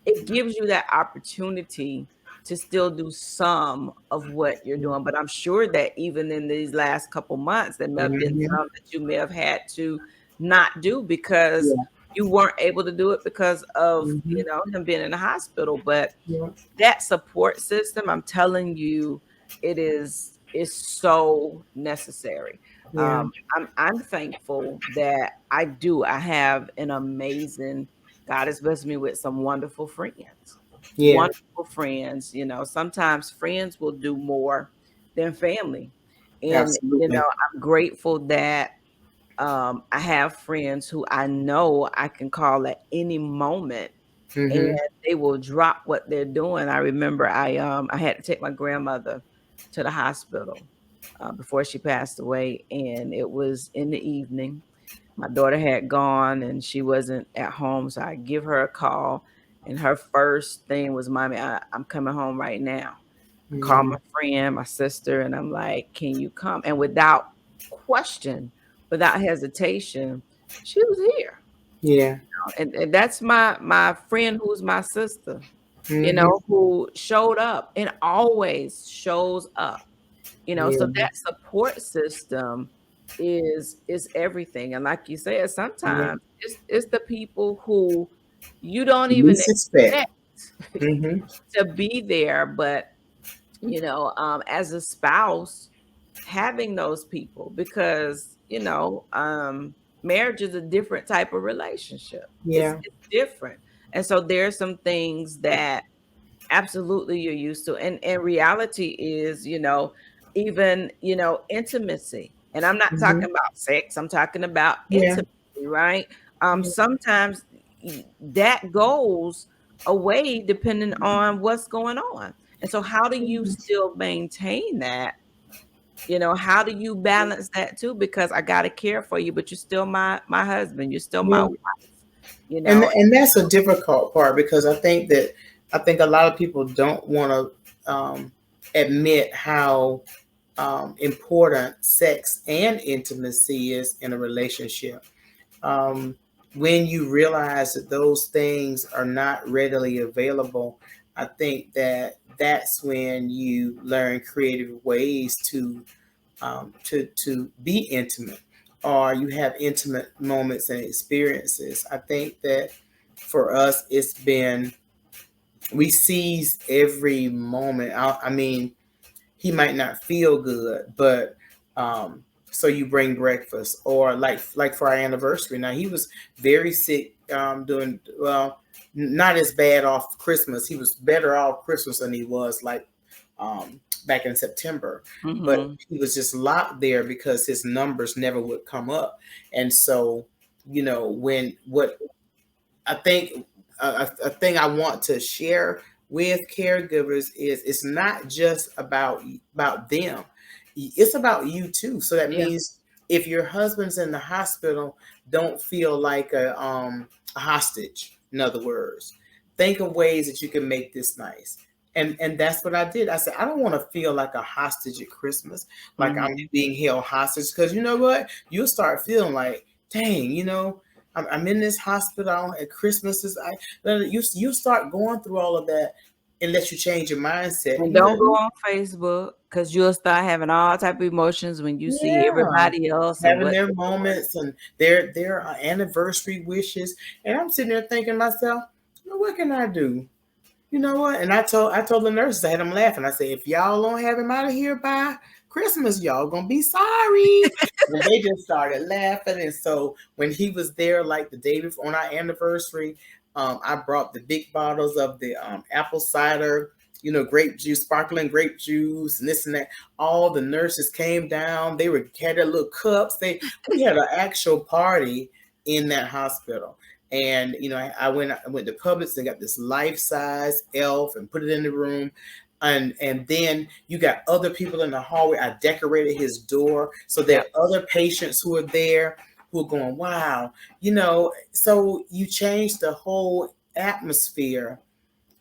it gives you that opportunity to still do some of what you're doing. But I'm sure that even in these last couple months, there may have been Mhm. some that you may have had to not do because Yeah. you weren't able to do it because of, Mhm. him being in the hospital. But Yeah. that support system, I'm telling you, is so necessary. Yeah. I'm thankful that I have an amazing, God has blessed me with some wonderful friends. Yeah. Wonderful friends. Sometimes friends will do more than family. And Absolutely. I'm grateful that I have friends who I know I can call at any moment and Mhm. they will drop what they're doing. I remember I had to take my grandmother to the hospital before she passed away, and it was in the evening. My daughter had gone and she wasn't at home, so I give her a call, and her first thing was, "Mommy, I'm coming home right now." I called my Mhm. friend, my sister, and I'm like, "Can you come?" And without question, without hesitation, she was here. Yeah. And that's my friend who's my sister, Mhm. who showed up and always shows up. So Yeah. that support system is everything. And like you said, Yeah. sometimes it's the people who you don't even Least expect. expect Mhm. to be there, but as a spouse, having those people, because marriage is a different type of relationship. it's Yeah. it's different. And so there's some things that absolutely you're used to, and reality is, even intimacy. And I'm not Mhm. talking about sex, I'm talking about Yeah. intimacy, right? Yeah. Sometimes that goes away depending on what's going on. And so how do you still maintain that? How do you balance that too? Because I gotta care for you, but you're still my husband, you're still my Yeah. wife, you And know? that's a difficult part because I think a lot of people don't want to admit how important sex and intimacy is in a relationship. Um, when you realize that those things are not readily available, I think that that's when you learn creative ways to be intimate, or you have intimate moments and experiences. I think that for us, it's been we seize every moment. I mean, he might not feel good, but so you bring breakfast, or like for our anniversary. Now he was very sick, doing well, not as bad off Christmas. He was better off Christmas than he was like back in September, but Mhm. he was just locked there because his numbers never would come up. And so, when what I think a thing I want to share with caregivers is it's not just about them. It's about you too. So that Yeah. means if your husband's in the hospital, don't feel like a hostage. In other words, think of ways that you can make this nice. And that's what I did. I said, I don't want to feel like a hostage at Christmas, like Mhm. I'm being held hostage. Because you know what? You'll start feeling like, dang, I'm in this hospital at Christmas. You start going through all of that unless you change your mindset. And don't go on Facebook, because you'll start having all type of emotions when you see Yeah, everybody else and having what their they're doing. moments and their anniversary wishes, and I'm sitting there thinking to myself, what can I do? You know what? And I told the nurses, I had them laughing. I said, if y'all don't have him out of here by Christmas, y'all gonna be sorry. And they just started laughing. And so when he was there, like the day before on our anniversary, I brought the big bottles of the apple cider, grape juice, sparkling grape juice, and this and that. All the nurses came down. They had their little cups. We had an actual party in that hospital. And I went to Publix and got this life size elf and put it in the room. And then you got other people in the hallway. I decorated his door so Yep. that other patients who are there who are going, wow, so you change the whole atmosphere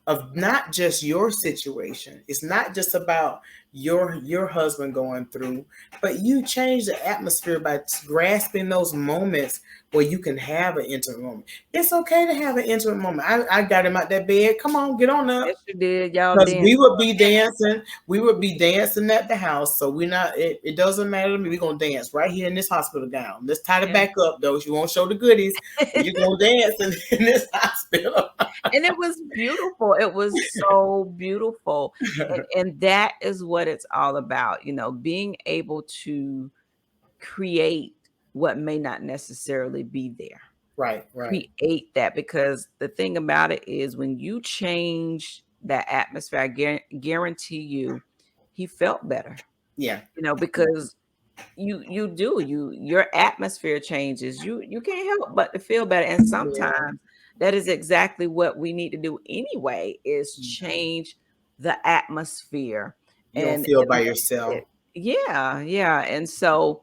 of not just your situation. It's not just about your husband going through, but you change the atmosphere by grasping those moments where you can have an intimate moment. It's okay to have an intimate moment. I got him out that bed. Come on, get on up. Yes, you did. Y'all Because danced we would for be a minute. dancing, we would be dancing at the house. So we're not. It doesn't matter to me. We're gonna dance right here in this hospital gown. Let's tie it And back up, though. You won't show the goodies, but you're gonna dance in this hospital. and it was beautiful. It was so beautiful. And that is what it's all about, being able to create what may not necessarily be there. Right, right. Create that, because the thing about it is when you change that atmosphere, I guarantee you, he felt better, Yeah, because your atmosphere changes. You can't help but to feel better. And yeah. sometimes that is exactly what we need to do anyway, is change the atmosphere. You don't and feel and by make yourself. it, yeah. And so,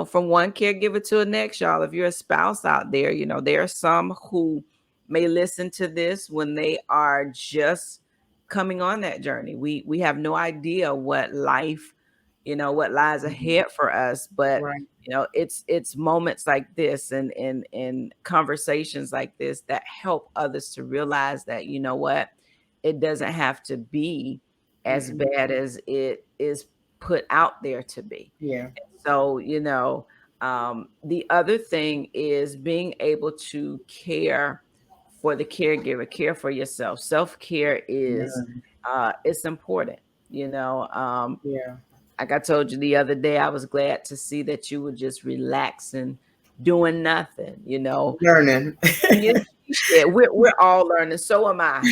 from one caregiver to the next, y'all, if you're a spouse out there, there are some who may listen to this when they are just coming on that journey. We have no idea what life, what lies Mhm. ahead for us, but Right. it's moments like this and conversations like this that help others to realize that, what, it doesn't have to be as Hmm. bad as it is put out there to be. Yeah. So, the other thing is being able to care for the caregiver, care for yourself. Self-care is Yeah. it's important, you know. Yeah. Like I told you the other day, I was glad to see that you were just relaxing, doing nothing. Learning. You, yeah, we're all learning. So am I.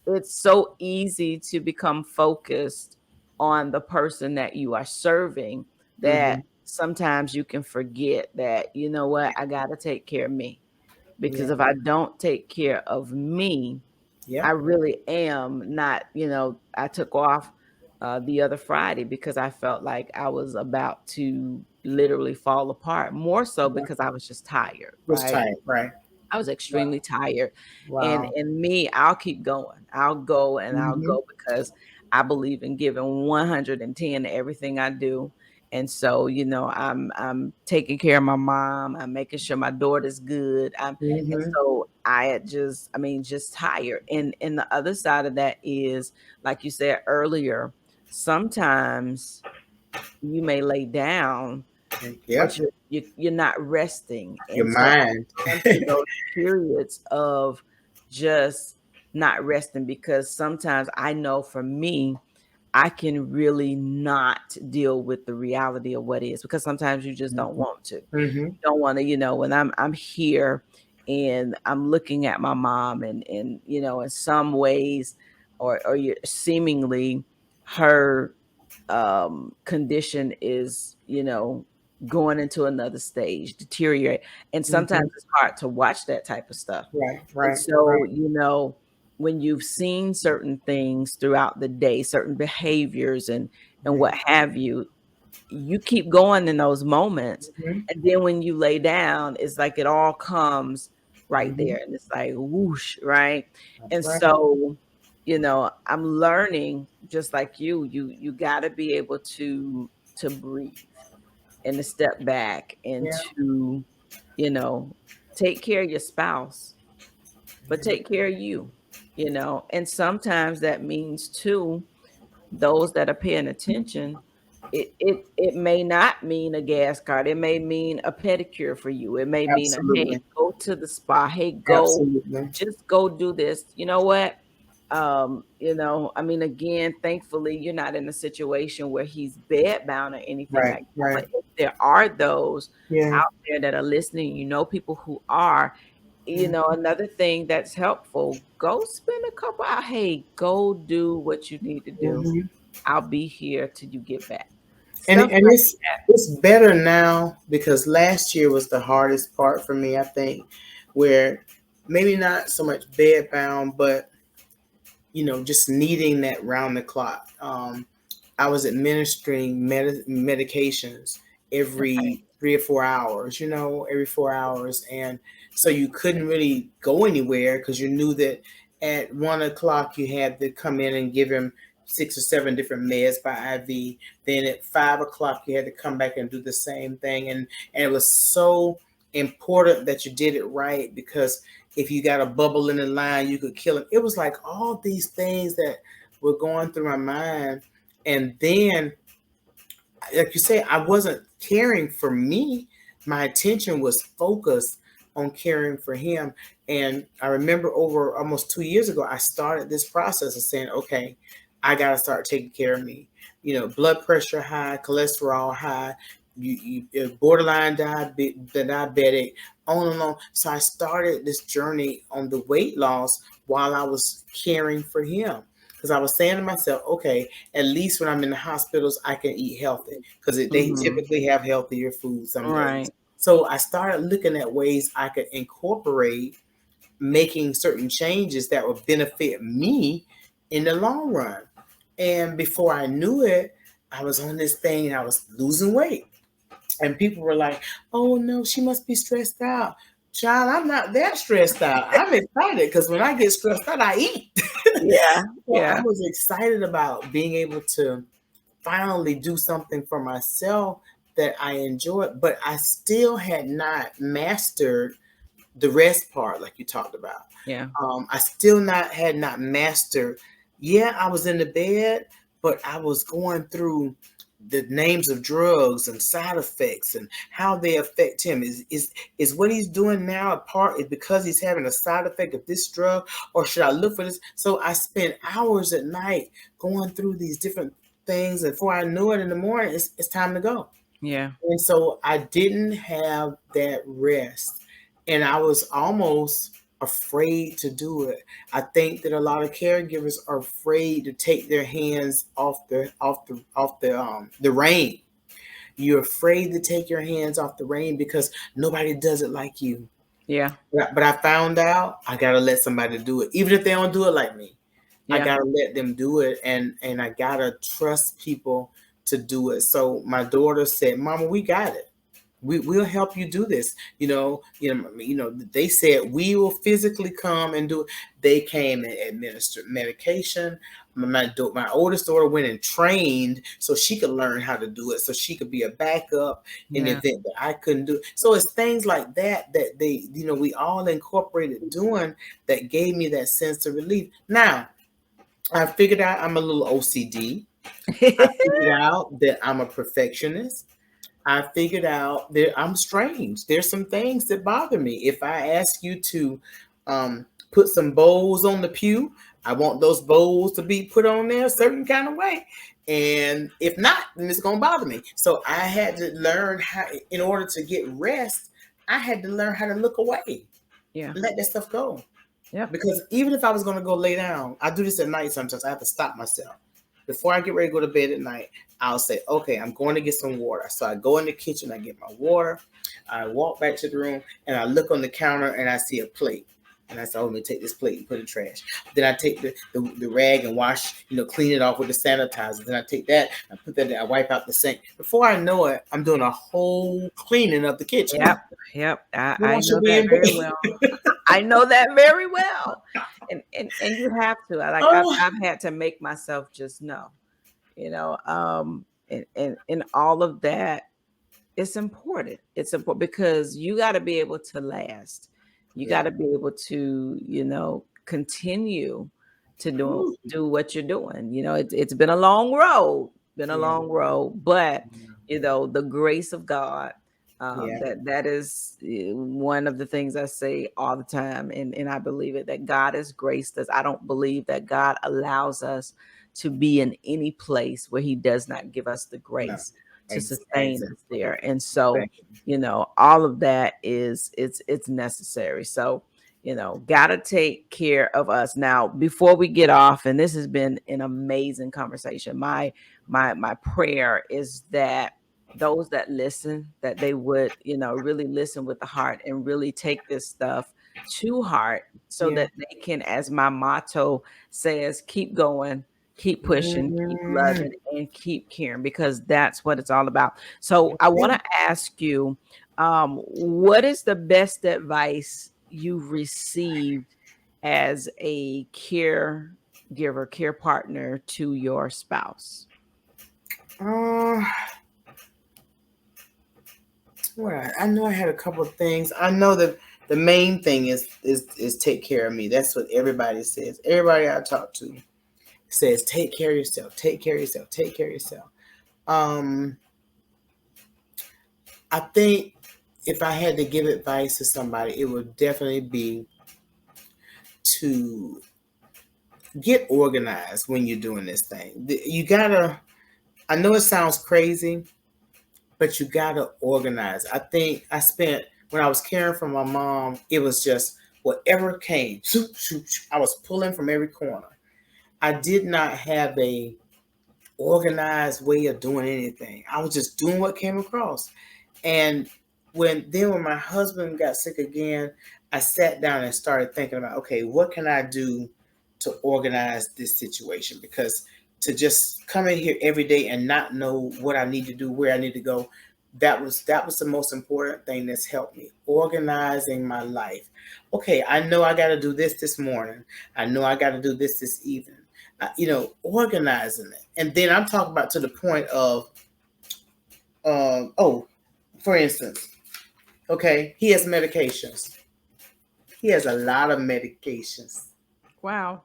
It's so easy to become focused on the person that you are serving that Hmm. sometimes you can forget that, what, I got to take care of me. Because Yeah. if I don't take care of me, I Yep. really am not, I took off the other Friday because I felt like I was about to literally fall apart, more so Yeah. because I was just tired, Was right? tight. Right. I was Wow. extremely tired. And Wow. and me, I'll keep going. I'll go and I'll Hmm. go because I believe in giving 110 to everything I do. And so, I'm taking care of my mom. I'm making sure my daughter's good. And Hmm. so just tired. And the other side of that is, like you said earlier, sometimes you may lay down, but Yep. you're not resting. Your And so mind. I went through those periods of just not resting, because sometimes I know for me, I can really not deal with the reality of what is, because sometimes you just don't want to. Hmm. You don't want to, when I'm here and I'm looking at my mom, and in some ways, or you seemingly, her condition is, going into another stage, deteriorate. And sometimes Hmm. it's hard to watch that type of stuff. Right. And Right. so, Right. when you've seen certain things throughout the day, certain behaviors and Yeah. what have you, you keep going in those moments. Hmm. And then when you lay down, it's like it all comes right Hmm. there. And it's like whoosh, right? That's And right. so, I'm learning, just like you got to be able to breathe and to step back and Yeah. to, you know, take care of your spouse, but take care of you. And sometimes that means too, those that are paying attention, it may not mean a gas card. It may mean a pedicure for you. It may mean hey, Absolutely. go to the spa. Hey, Absolutely. just go do this. You know what? Again, thankfully, you're not in a situation where he's bedbound or anything Right. like that. Right. But if there are those Yeah. out there that are listening, people who are, another thing that's helpful, go spend a couple hours. Hey, go do what you need to do. Hmm. I'll be here till you get back. And Stuff and like it's better now because last year was the hardest part for me. I think where maybe not so much bedbound, but just needing that round the clock. I was administering medications that. Okay. every 3 or 4 hours, every 4 hours. And so you couldn't really go anywhere because you knew that At 1 o'clock, you had to come in and give him 6 or 7 different meds by IV. Then at 5 o'clock, you had to come back and do the same thing. And it was so important that you did it right, because if you got a bubble in the line, you could kill him. It was like all these things that were going through my mind. And then, like you say, I wasn't caring for me. My attention was focused on caring for him. And I remember over almost 2 years ago, I started this process of saying, okay, I got to start taking care of me. Blood pressure high, cholesterol high, you're borderline diabetic, on and on. So I started this journey on the weight loss while I was caring for him. Because I was saying to myself, okay, at least when I'm in the hospitals, I can eat healthy, because they typically have healthier food some days. Right. So I started looking at ways I could incorporate making certain changes that would benefit me in the long run. And before I knew it, I was on this thing and I was losing weight. And people were like, oh no, she must be stressed out. Child, I'm not that stressed out. I'm excited, because when I get stressed out, I eat. Yeah. So I Yeah. was excited about being able to finally do something for myself that I enjoyed, but I still had not mastered the rest part, like you talked about. Yeah. I still had not mastered. Yeah, I was in the bed, but I was going through the names of drugs and side effects and how they affect him. Is what he's doing now a part is because he's having a side effect of this drug, or should I look for this? So I spent hours at night going through these different things, and before I knew it, in the morning, it's time to go. Yeah. And so I didn't have that rest, and I was almost afraid to do it. I think that a lot of caregivers are afraid to take their hands off the rein. You're afraid to take your hands off the rein because nobody does it like you. Yeah. But I found out I gotta let somebody do it, even if they don't do it like me. I Yeah. gotta let them do it, and I gotta trust people to do it. So my daughter said, "Mama, we got it. We'll help you do this." They said we will physically come and do it. They came and administered medication. My oldest daughter went and trained so she could learn how to do it, so she could be a backup in the Yeah. event that I couldn't do it. So it's things like that that we all incorporated doing, that gave me that sense of relief. Now, I figured out I'm a little OCD. I figured out that I'm a perfectionist. I figured out that I'm strange. There's some things that bother me. If I ask you to put some bows on the pew, I want those bows to be put on there a certain kind of way. And if not, then it's going to bother me. So I had to learn how, in order to get rest, I had to learn how to look away, Yeah. let that stuff go. Yeah. Because even if I was going to go lay down, I do this at night sometimes. I have to stop myself. Before I get ready to go to bed at night, I'll say, okay, I'm going to get some water. So I go in the kitchen, I get my water, I walk back to the room, and I look on the counter and I see a plate. And I say, oh, let me take this plate and put it in trash. Then I take the rag and wash, clean it off with the sanitizer. Then I take that, I put that there, I wipe out the sink. Before I know it, I'm doing a whole cleaning of the kitchen. Yep. Yep. Then I I should know be that in very bed. well. I know that very well. And you have to. Oh, I've had to make myself just know, and all of that. It's important. It's important because you got to be able to last. You got yeah. to be able to, continue to Ooh, do what you're doing. It's been a long road, yeah. but the grace of God. Yeah. That is one of the things I say all the time, and I believe it, that God has graced us. I don't believe that God allows us to be in any place where He does not give us the No. grace to sustain Exactly. us there. And so, Thank you. all of that it's necessary. So, gotta take care of us. Now, before we get off, and this has been an amazing conversation, my prayer is that those that listen, that they would, really listen with the heart and really take this stuff to heart, so Yeah. that they can, as my motto says, keep going, keep pushing, keep Mhm. loving, and keep caring, because that's what it's all about. So I want to ask you, what is the best advice you've received as a caregiver, care partner to your spouse? Uh, well, I know I had a couple of things. I know that the main thing is take care of me. That's what everybody says. Everybody I talk to says take care of yourself, take care of yourself, take care of yourself. Um, I think if I had to give advice to somebody, it would definitely be to get organized when you're doing this thing. You gotta, I know it sounds crazy, but you gotta organize. I think when I was caring for my mom, it was just whatever came, shoot, shoot, shoot. I was pulling from every corner. I did not have a organized way of doing anything. I was just doing what came across. And when my husband got sick again, I sat down and started thinking about, okay, what can I do to organize this situation? Because to just come in here every day and not know what I need to do, where I need to go, that was the most important thing that's helped me, organizing my life. Okay, I know I got to do this morning. I know I got to do this evening. Organizing it. And then I'm talking about to the point of, for instance, okay, he has medications. He has a lot of medications. Wow.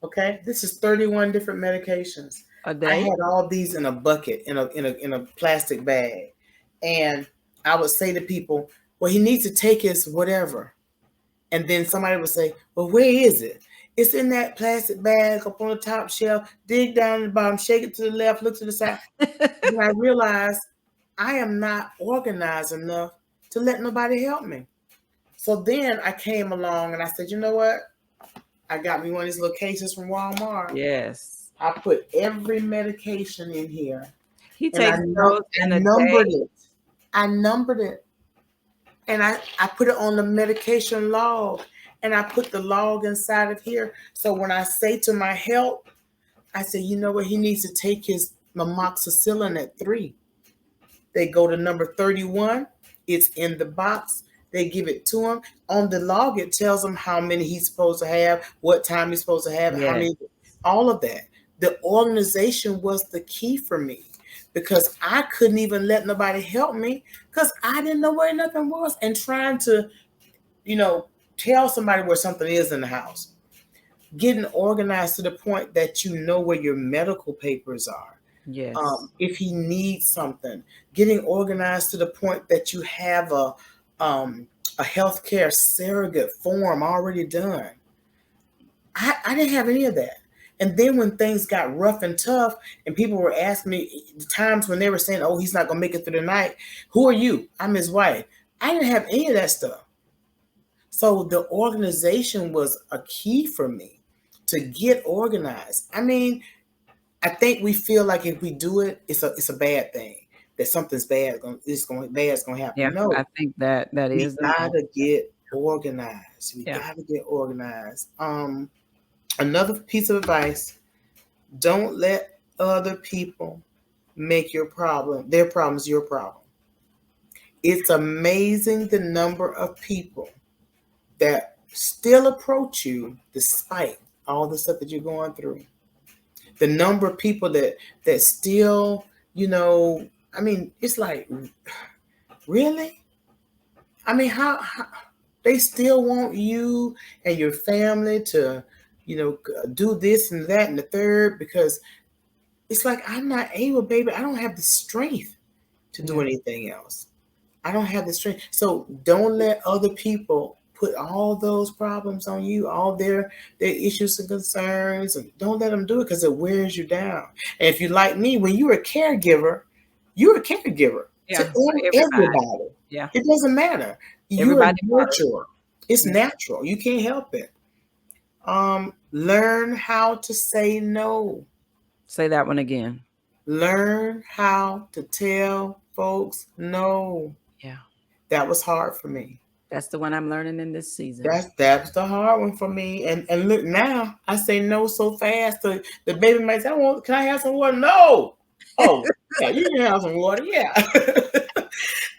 Okay, this is 31 different medications. A I day? had all these in a bucket, in a plastic bag, and I would say to people, "Well, he needs to take his whatever," and then somebody would say, "Well, where is it?" It's in that plastic bag up on the top shelf. Dig down to the bottom, shake it to the left, look to the side. Then I realized I am not organized enough to let nobody help me. So then I came along and I said, you know what? I got me one of these little cases from Walmart. Yes. I put every medication in here He and I takes those in a numbered day. it. I numbered it. And I put it on the medication log and I put the log inside of here. So when I say to my help, I say, you know what? He needs to take his amoxicillin at 3. They go to number 31. It's in the box. They give it to him. On the log, it tells him how many he's supposed to have, what time he's supposed to have, how Yes. many, all of that. The organization was the key for me because I couldn't even let nobody help me because I didn't know where nothing was. And trying to, tell somebody where something is in the house. Getting organized to the point that you know where your medical papers are. Yes. If he needs something, getting organized to the point that you have a healthcare surrogate form already done. I didn't have any of that. And then when things got rough and tough, and people were asking me the times when they were saying, "Oh, he's not gonna make it through the night." Who are you? I'm his wife. I didn't have any of that stuff. So the organization was a key for me to get organized. I mean, I think we feel like if we do it, it's a bad thing. That something's bad's gonna happen. Yeah, No, I think that we is the gotta mindset. get organized. We Yeah. gotta get organized. Another piece of advice: don't let other people make their problems your problem. It's amazing the number of people that still approach you despite all the stuff that you're going through. The number of people that still, I mean, it's like, really? I mean, how they still want you and your family to, do this and that and the third, because it's like, I'm not able, baby. I don't have the strength to do Yeah. anything else. I don't have the strength. So don't let other people put all those problems on you, all their issues and concerns, and don't let them do it because it wears you down. And if you're like me, when you're a caregiver Yeah. to For everybody. everybody. Yeah. It doesn't matter. You're a Everybody matters. nurturer. It's Yeah. natural. You can't help it. Learn how to say no. Say that one again. Learn how to tell folks no. Yeah. That was hard for me. That's the one I'm learning in this season. That's the hard one for me. And look now, I say no so fast. The baby might say, can I have some water? No. Oh, yeah, you can have some water. Yeah.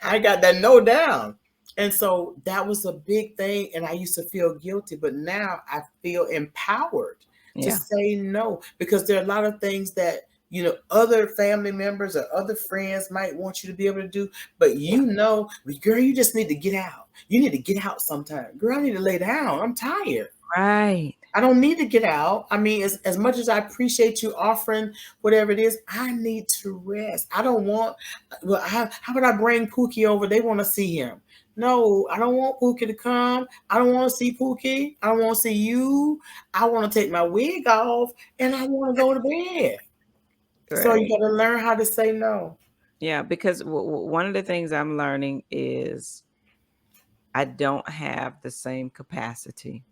I got that no down. And so that was a big thing. And I used to feel guilty, but now I feel empowered to Yeah. say no, because there are a lot of things that, other family members or other friends might want you to be able to do. But girl, you just need to get out. You need to get out sometime. Girl, I need to lay down. I'm tired. Right. I don't need to get out. I mean, as much as I appreciate you offering whatever it is, I need to rest. I don't want, well, how would I bring Pookie over? They want to see him. No, I don't want Pookie to come. I don't want to see Pookie. I don't want to see you. I want to take my wig off and I want to go to bed. So you Right. got to learn how to say no. Yeah, because one of the things I'm learning is I don't have the same capacity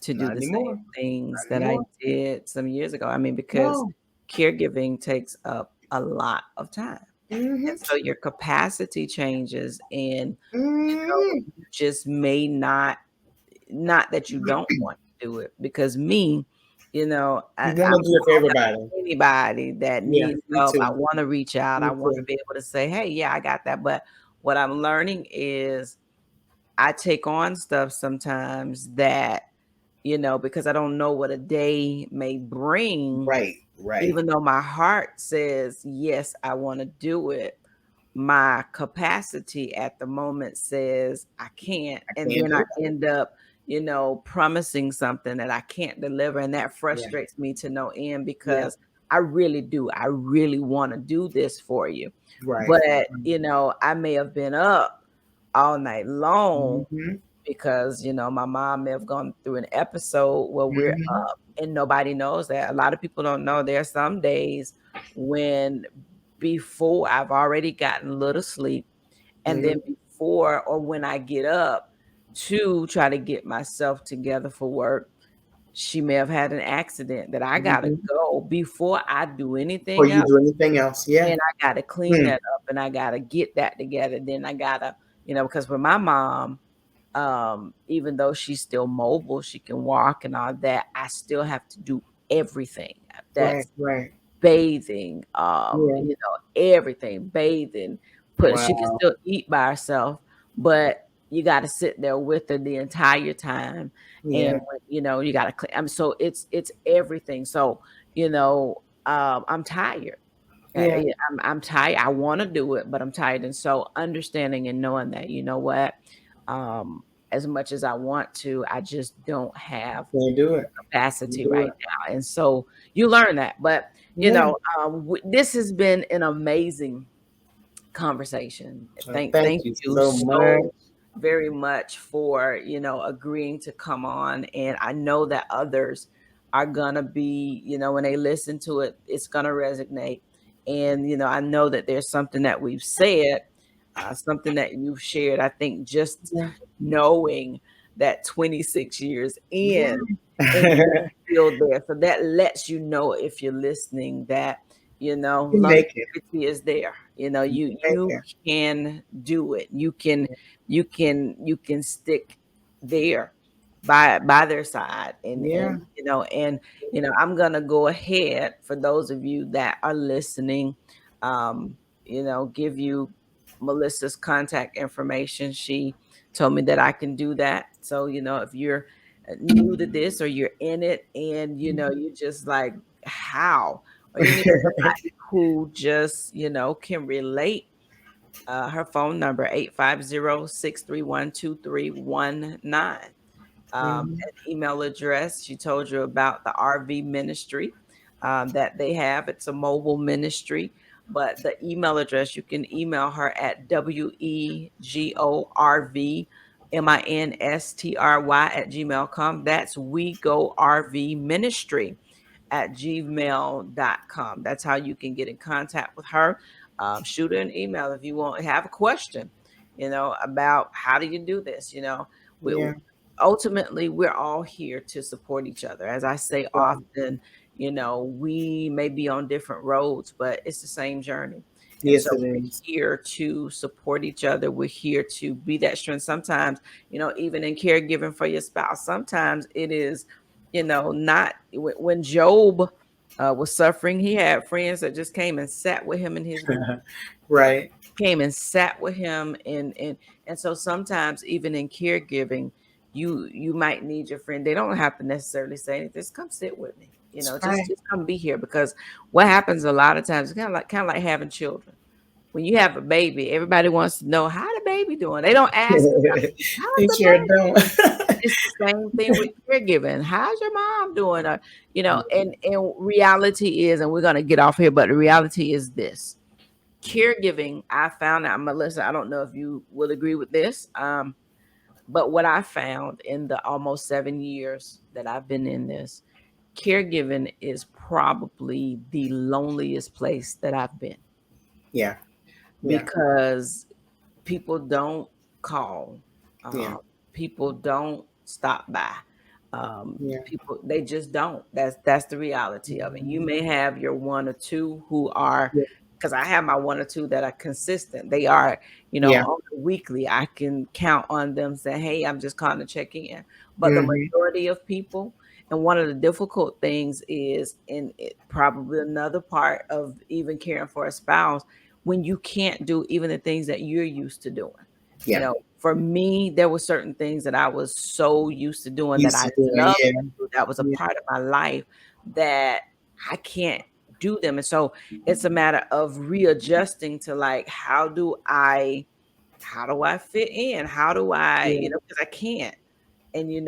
to do Not the anymore. same things Not that I anymore. did some years ago. I mean, because No. caregiving takes up a lot of time. Mm-hmm. And so your capacity changes, and Mm-hmm. you just may not that you don't want to do it, because me, You I'm want to do it for everybody. anybody that Yeah, needs me help. too. I want to reach out. I Me want to too. be able to say, hey, yeah, I got that. But what I'm learning is I take on stuff sometimes that, because I don't know what a day may bring, Right, right. even though my heart says, yes, I want to do it, my capacity at the moment says I can't. I And can't then I do end up, promising something that I can't deliver. And that it. Yeah, frustrates me to no end, yeah, because I really do. I really want to do this for you. right. But, I may have been up all night long, Mm-hmm, because my mom may have gone through an episode where we're mm-hmm, up and nobody knows that. A lot of people don't know there are some days when, before I've already gotten a little sleep, and then mm-hmm, before or when I get up to try to get myself together for work, she may have had an accident that I gotta mm-hmm. go before I do Or anything you else. do anything else? Yeah. And I gotta clean Hmm. that up, and I gotta get that together. Then I gotta, because with my mom, even though she's still mobile, she can walk and all that, I still have to do everything. Right, That's right. bathing, Yeah. everything, bathing. She can Wow. still eat by herself, but you got to sit there with her the entire time. And Yeah. you got to clean. So it's everything. So, I'm tired. Yeah. I'm tired. I want to do it, but I'm tired. And so understanding and knowing that, what, um, as much as I want to, I just don't have Can't do the it. Can't capacity do right it. now. And so you learn that. But, Yeah. this has been an amazing conversation. Thank Thank you you so much. so very much for, agreeing to come on. And I know that others are gonna be, when they listen to it, it's gonna resonate. And, I know that there's something that we've said, something that you've shared. I think just Yeah. knowing that 26 years in, and Yeah. you're still there. So that lets you know, if you're listening, that, You make it. longevity is there. You make You it. can do it. You can stick there by their side. and Yeah. and you know and I'm gonna go ahead, for those of you that are listening, um give you Melissa's contact information. She told me that I can do that. So, if you're new to this, or you're in it, and you just like, how, or you need somebody who just can relate, her phone number 850-631-2319. Mhm. An email address, she told you about the RV ministry, that they have. It's a mobile ministry, but the email address, you can email her at WEGORVMINSTRY@gmail.com. That's We Go RV Ministry at gmail.com. That's how you can get in contact with her. Shoot her an email if you want, have a question, about how do you do this. We, Yeah. ultimately, we're all here to support each other. As I say Right. often, we may be on different roads, but it's the same journey. And so Yes, it we're is. here to support each other. We're here to be that strength. Sometimes, even in caregiving for your spouse, sometimes it is, not when Job was suffering. He had friends that just came and sat with him in his Right. came and sat with him, and so sometimes even in caregiving, you might need your friend. They don't have to necessarily say anything. Just come sit with me, That's just right. just come be here, because what happens a lot of times, kind of like having children. When you have a baby, everybody wants to know how the baby doing. They don't ask about how's They the sure baby. don't. It's the same thing with caregiving. How's your mom doing? And reality is, and we're gonna get off here, but the reality is this: caregiving. I found out, Melissa. I don't know if you will agree with this, but what I found in the almost 7 years that I've been in this, caregiving is probably the loneliest place that I've been, Yeah. Yeah. because people don't call, Yeah. um, people don't stop by, Yeah. people, they just don't. That's the reality of it. You may have your one or two who are, Yeah. because I have my one or two that are consistent. They are, Yeah. on the weekly, I can count on them saying, hey, I'm just calling to check in. But the Hmm. majority of people, and one of the difficult things is, and it probably another part of even caring for a spouse, when you can't do even the things that you're used to doing. Yeah. For me, there were certain things that I was so used to doing, that Used I to doing. loved Yeah. to do, that was a Yeah. part of my life, that I can't do them. And so it's a matter of readjusting to, like, how do I fit in? How do I, Yeah. because I can't. And Yeah.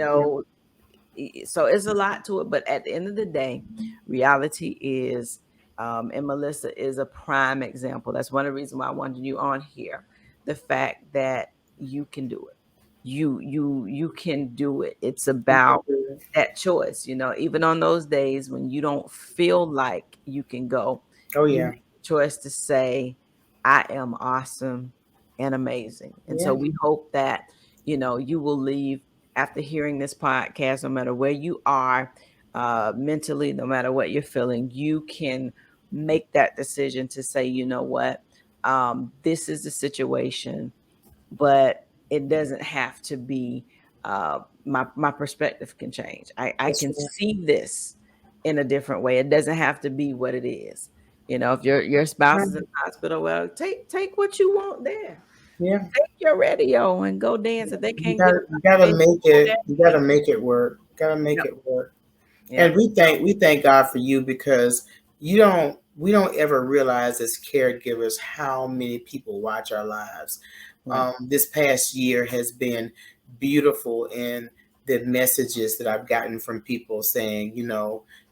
so it's a lot to it, but at the end of the day, reality is, and Melissa is a prime example. That's one of the reasons why I wanted you on here. The fact that you can do it. You can do it. It's You can about do it. that choice. Even on those days when you don't feel like you can go, Oh you yeah. make the choice to say, I am awesome and amazing. And so Yeah. we hope that, you will leave after hearing this podcast, no matter where you are, mentally, no matter what you're feeling, you can make that decision to say, you know what, this is the situation, but it doesn't have to be. My perspective can change. I That's can right. see this in a different way. It doesn't have to be what it is. If your spouse Right. is in the hospital, well, take what you want there. Yeah. Take your radio and go dance. If they You can't get gotta up you out the gotta bed, make go it. there You and take gotta make it work. Gotta make it. it work. Yep. And we So, thank God for you, because we don't ever realize as caregivers how many people watch our lives. right. This past year has been beautiful in the messages that I've gotten from people saying,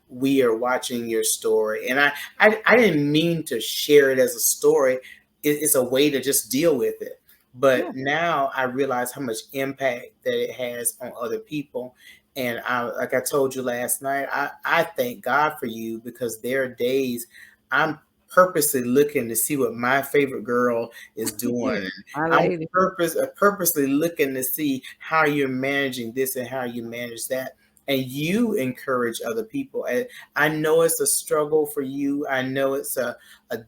we are watching your story. And I didn't mean to share it as a story. It's a way to just deal with it. Yeah. But now I realize how much impact that it has on other people. And like I told you last night, I thank God for you, because there are days I'm purposely looking to see what my favorite girl is doing. And My I'm lady. purposely looking to see how you're managing this and how you manage that. And you encourage other people. And I know it's a struggle for you. I know it's a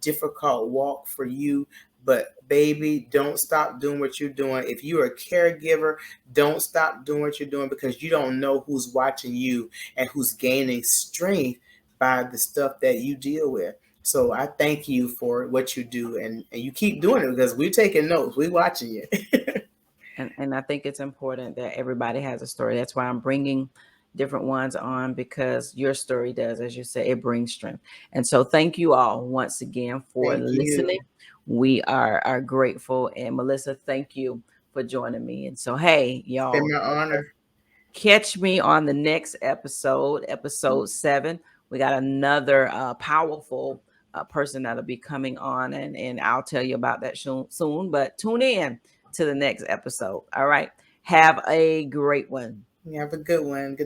difficult walk for you. But baby, don't stop doing what you're doing. If you're a caregiver, don't stop doing what you're doing, because you don't know who's watching you and who's gaining strength by the stuff that you deal with. So I thank you for what you do, and you keep doing it, because we're taking notes. We're watching you. And I think it's important that everybody has a story. That's why I'm bringing different ones on, because your story does, as you say, it brings strength. And so thank you all once again for Thank listening. you. We are grateful. And Melissa, thank you for joining me. And so, hey, It's been y'all, my honor. catch me on the next episode, episode 7. We got another powerful person that'll be coming on, and I'll tell you about that soon. But tune in to the next episode. All right. Have a great one. You have a good one. Good